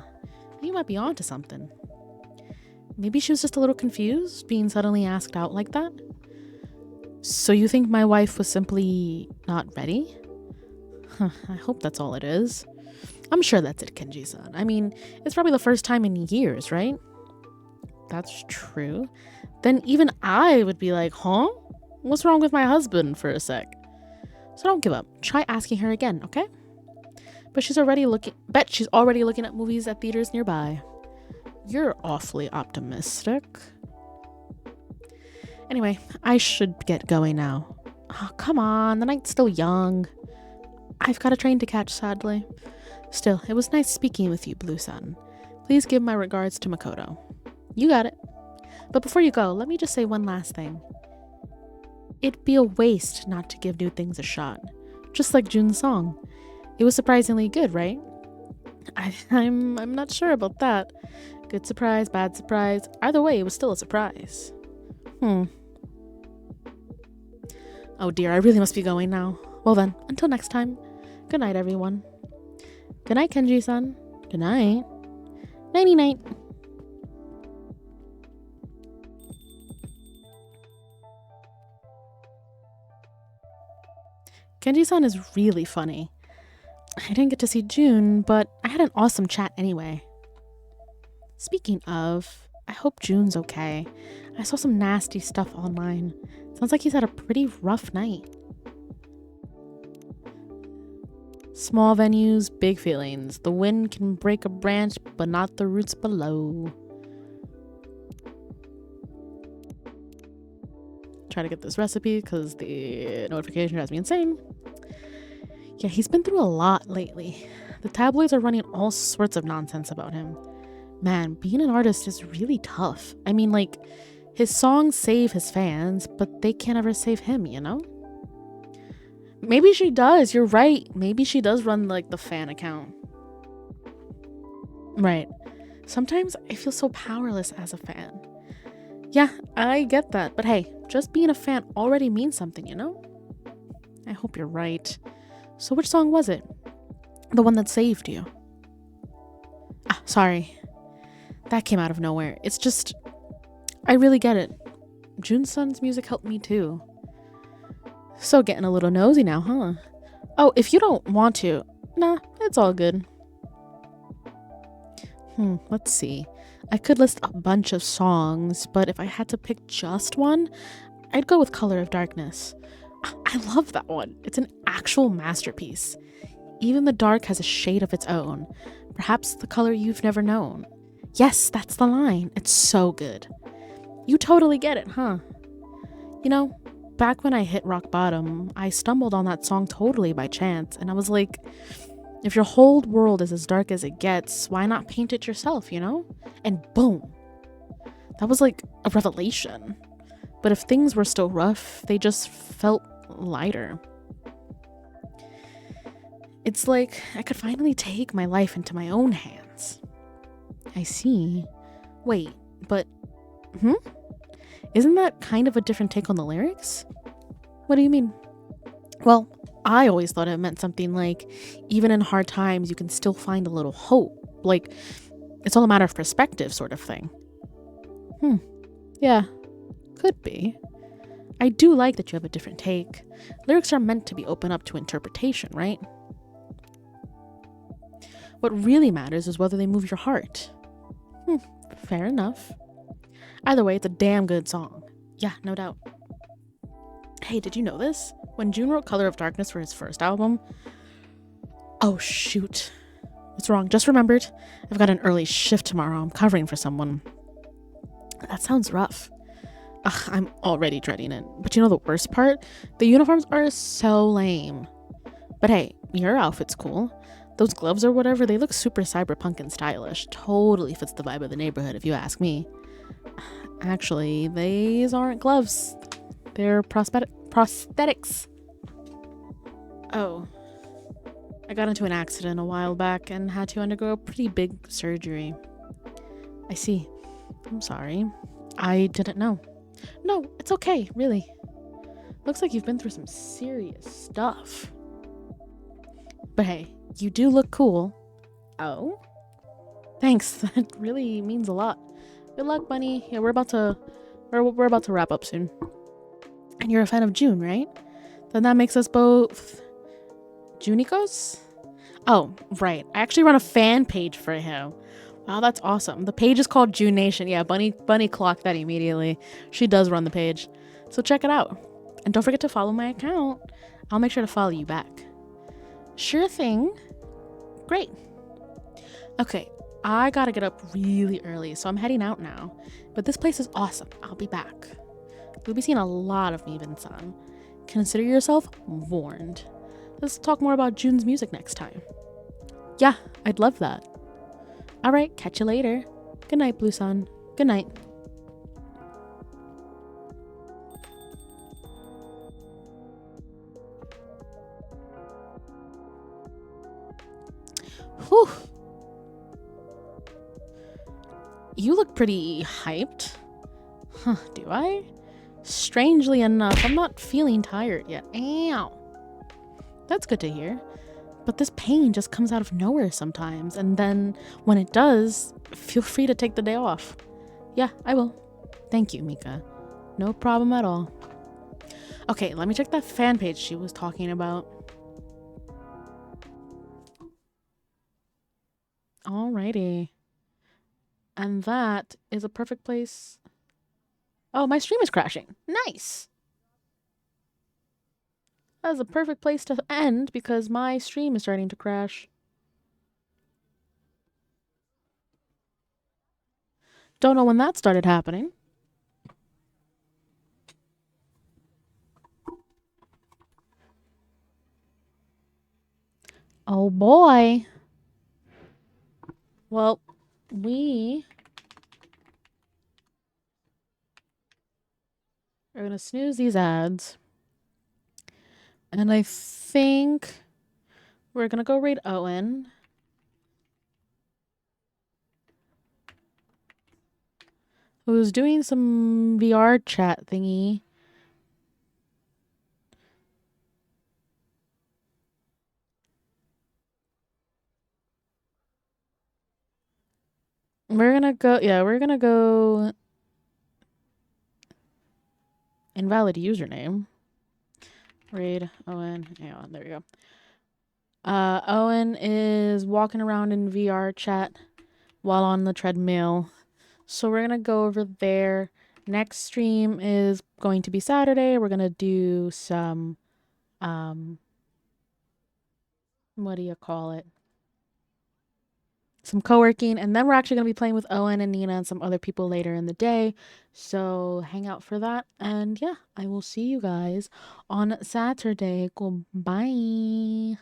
S1: You might be onto something. Maybe she was just a little confused, being suddenly asked out like that. So you think my wife was simply not ready? I hope that's all it is. I'm sure that's it, Kenji-san. I mean, it's probably the first time in years, right? That's true. Then even I would be like, huh? What's wrong with my husband for a sec? So don't give up. Try asking her again, okay? But she's already looking at movies at theaters nearby. You're awfully optimistic. Anyway, I should get going now. Oh, come on, the night's still young. I've got a train to catch, sadly. Still, it was nice speaking with you, Blue-san. Please give my regards to Makoto. You got it. But before you go, let me just say one last thing. It'd be a waste not to give new things a shot. Just like Jun's song. It was surprisingly good, right? I'm not sure about that. Good surprise, bad surprise. Either way, it was still a surprise. Oh dear, I really must be going now. Well then, until next time. Good night, everyone. Good night, Kenji-san. Good night. Nighty-night. Kenji-san is really funny. I didn't get to see June, but I had an awesome chat anyway. Speaking of, I hope June's okay. I saw some nasty stuff online. Sounds like he's had a pretty rough night. Small venues, big feelings. The wind can break a branch, but not the roots below. Try to get this recipe because the notification drives me insane. Yeah, he's been through a lot lately. The tabloids are running all sorts of nonsense about him. Man, being an artist is really tough. I mean, like, his songs save his fans, but they can't ever save him, you know? Maybe she does, you're right. Maybe she does run, like, the fan account. Right. Sometimes I feel so powerless as a fan. Yeah, I get that. But hey, just being a fan already means something, you know? I hope you're right. So which song was it? The one that saved you? Ah, sorry. That came out of nowhere. It's just, I really get it. Junsun's music helped me too. So getting a little nosy now, huh? Oh, if you don't want to, nah, it's all good. Let's see. I could list a bunch of songs, but if I had to pick just one, I'd go with Color of Darkness. I love that one. It's an actual masterpiece. Even the dark has a shade of its own. Perhaps the color you've never known. Yes, that's the line. It's so good. You totally get it, huh? You know, back when I hit rock bottom, I stumbled on that song totally by chance, and I was like, if your whole world is as dark as it gets, why not paint it yourself, you know? And boom. That was like a revelation. But if things were still rough, they just felt lighter. It's like I could finally take my life into my own hands. I see. Wait, but isn't that kind of a different take on the lyrics? What do you mean? Well, I always thought it meant something like, even in hard times, you can still find a little hope. Like, it's all a matter of perspective sort of thing. Yeah, could be. I do like that you have a different take. Lyrics are meant to be open up to interpretation, right? What really matters is whether they move your heart. Fair enough. Either way, it's a damn good song. Yeah, no doubt. Hey, did you know this? When Jun wrote Color of Darkness for his first album... Oh, shoot. What's wrong? Just remembered. I've got an early shift tomorrow. I'm covering for someone. That sounds rough. Ugh, I'm already dreading it. But you know the worst part? The uniforms are so lame. But hey, your outfit's cool. Those gloves or whatever, they look super cyberpunk and stylish. Totally fits the vibe of the neighborhood, if you ask me. Actually, these aren't gloves. They're prosthetics. Oh, I got into an accident a while back and had to undergo a pretty big surgery. I see. I'm sorry. I didn't know. No, it's okay, really. Looks like you've been through some serious stuff. But hey, you do look cool. Oh? Thanks. That really means a lot. Good luck, Bunny. Yeah, we're about to wrap up soon. And you're a fan of June, right? Then that makes us both Junicos? Oh, right. I actually run a fan page for him. Wow, that's awesome. The page is called June Nation. Yeah, Bunny clocked that immediately. She does run the page. So check it out. And don't forget to follow my account. I'll make sure to follow you back. Sure thing. Great. Okay, I gotta get up really early, so I'm heading out now. But this place is awesome. I'll be back. You'll be seeing a lot of me, Vincent. Consider yourself warned. Let's talk more about June's music next time. Yeah, I'd love that. Alright, catch you later. Good night, Blue Sun. Good night. Whew. You look pretty hyped. Huh, do I? Strangely enough, I'm not feeling tired yet. Ow. That's good to hear. But this pain just comes out of nowhere sometimes, and then when it does, feel free to take the day off. Yeah, I will. Thank you, Mika. No problem at all. Okay, let me check that fan page she was talking about. Alrighty. And that is a perfect place. Oh, my stream is crashing. Nice. That's a perfect place to end because my stream is starting to crash. Don't know when that started happening. Oh boy. Well, we are going to snooze these ads. And I think we're going to go raid Owen. Who's doing some VR chat thingy. We're going to go invalid username. Raid Owen. Hang on, there we go. Owen is walking around in VR chat while on the treadmill. So we're going to go over there. Next stream is going to be Saturday. We're going to do some, what do you call it? Some co-working. And then we're actually going to be playing with Owen and Nina and some other people later in the day. So hang out for that. And yeah, I will see you guys on Saturday. Goodbye.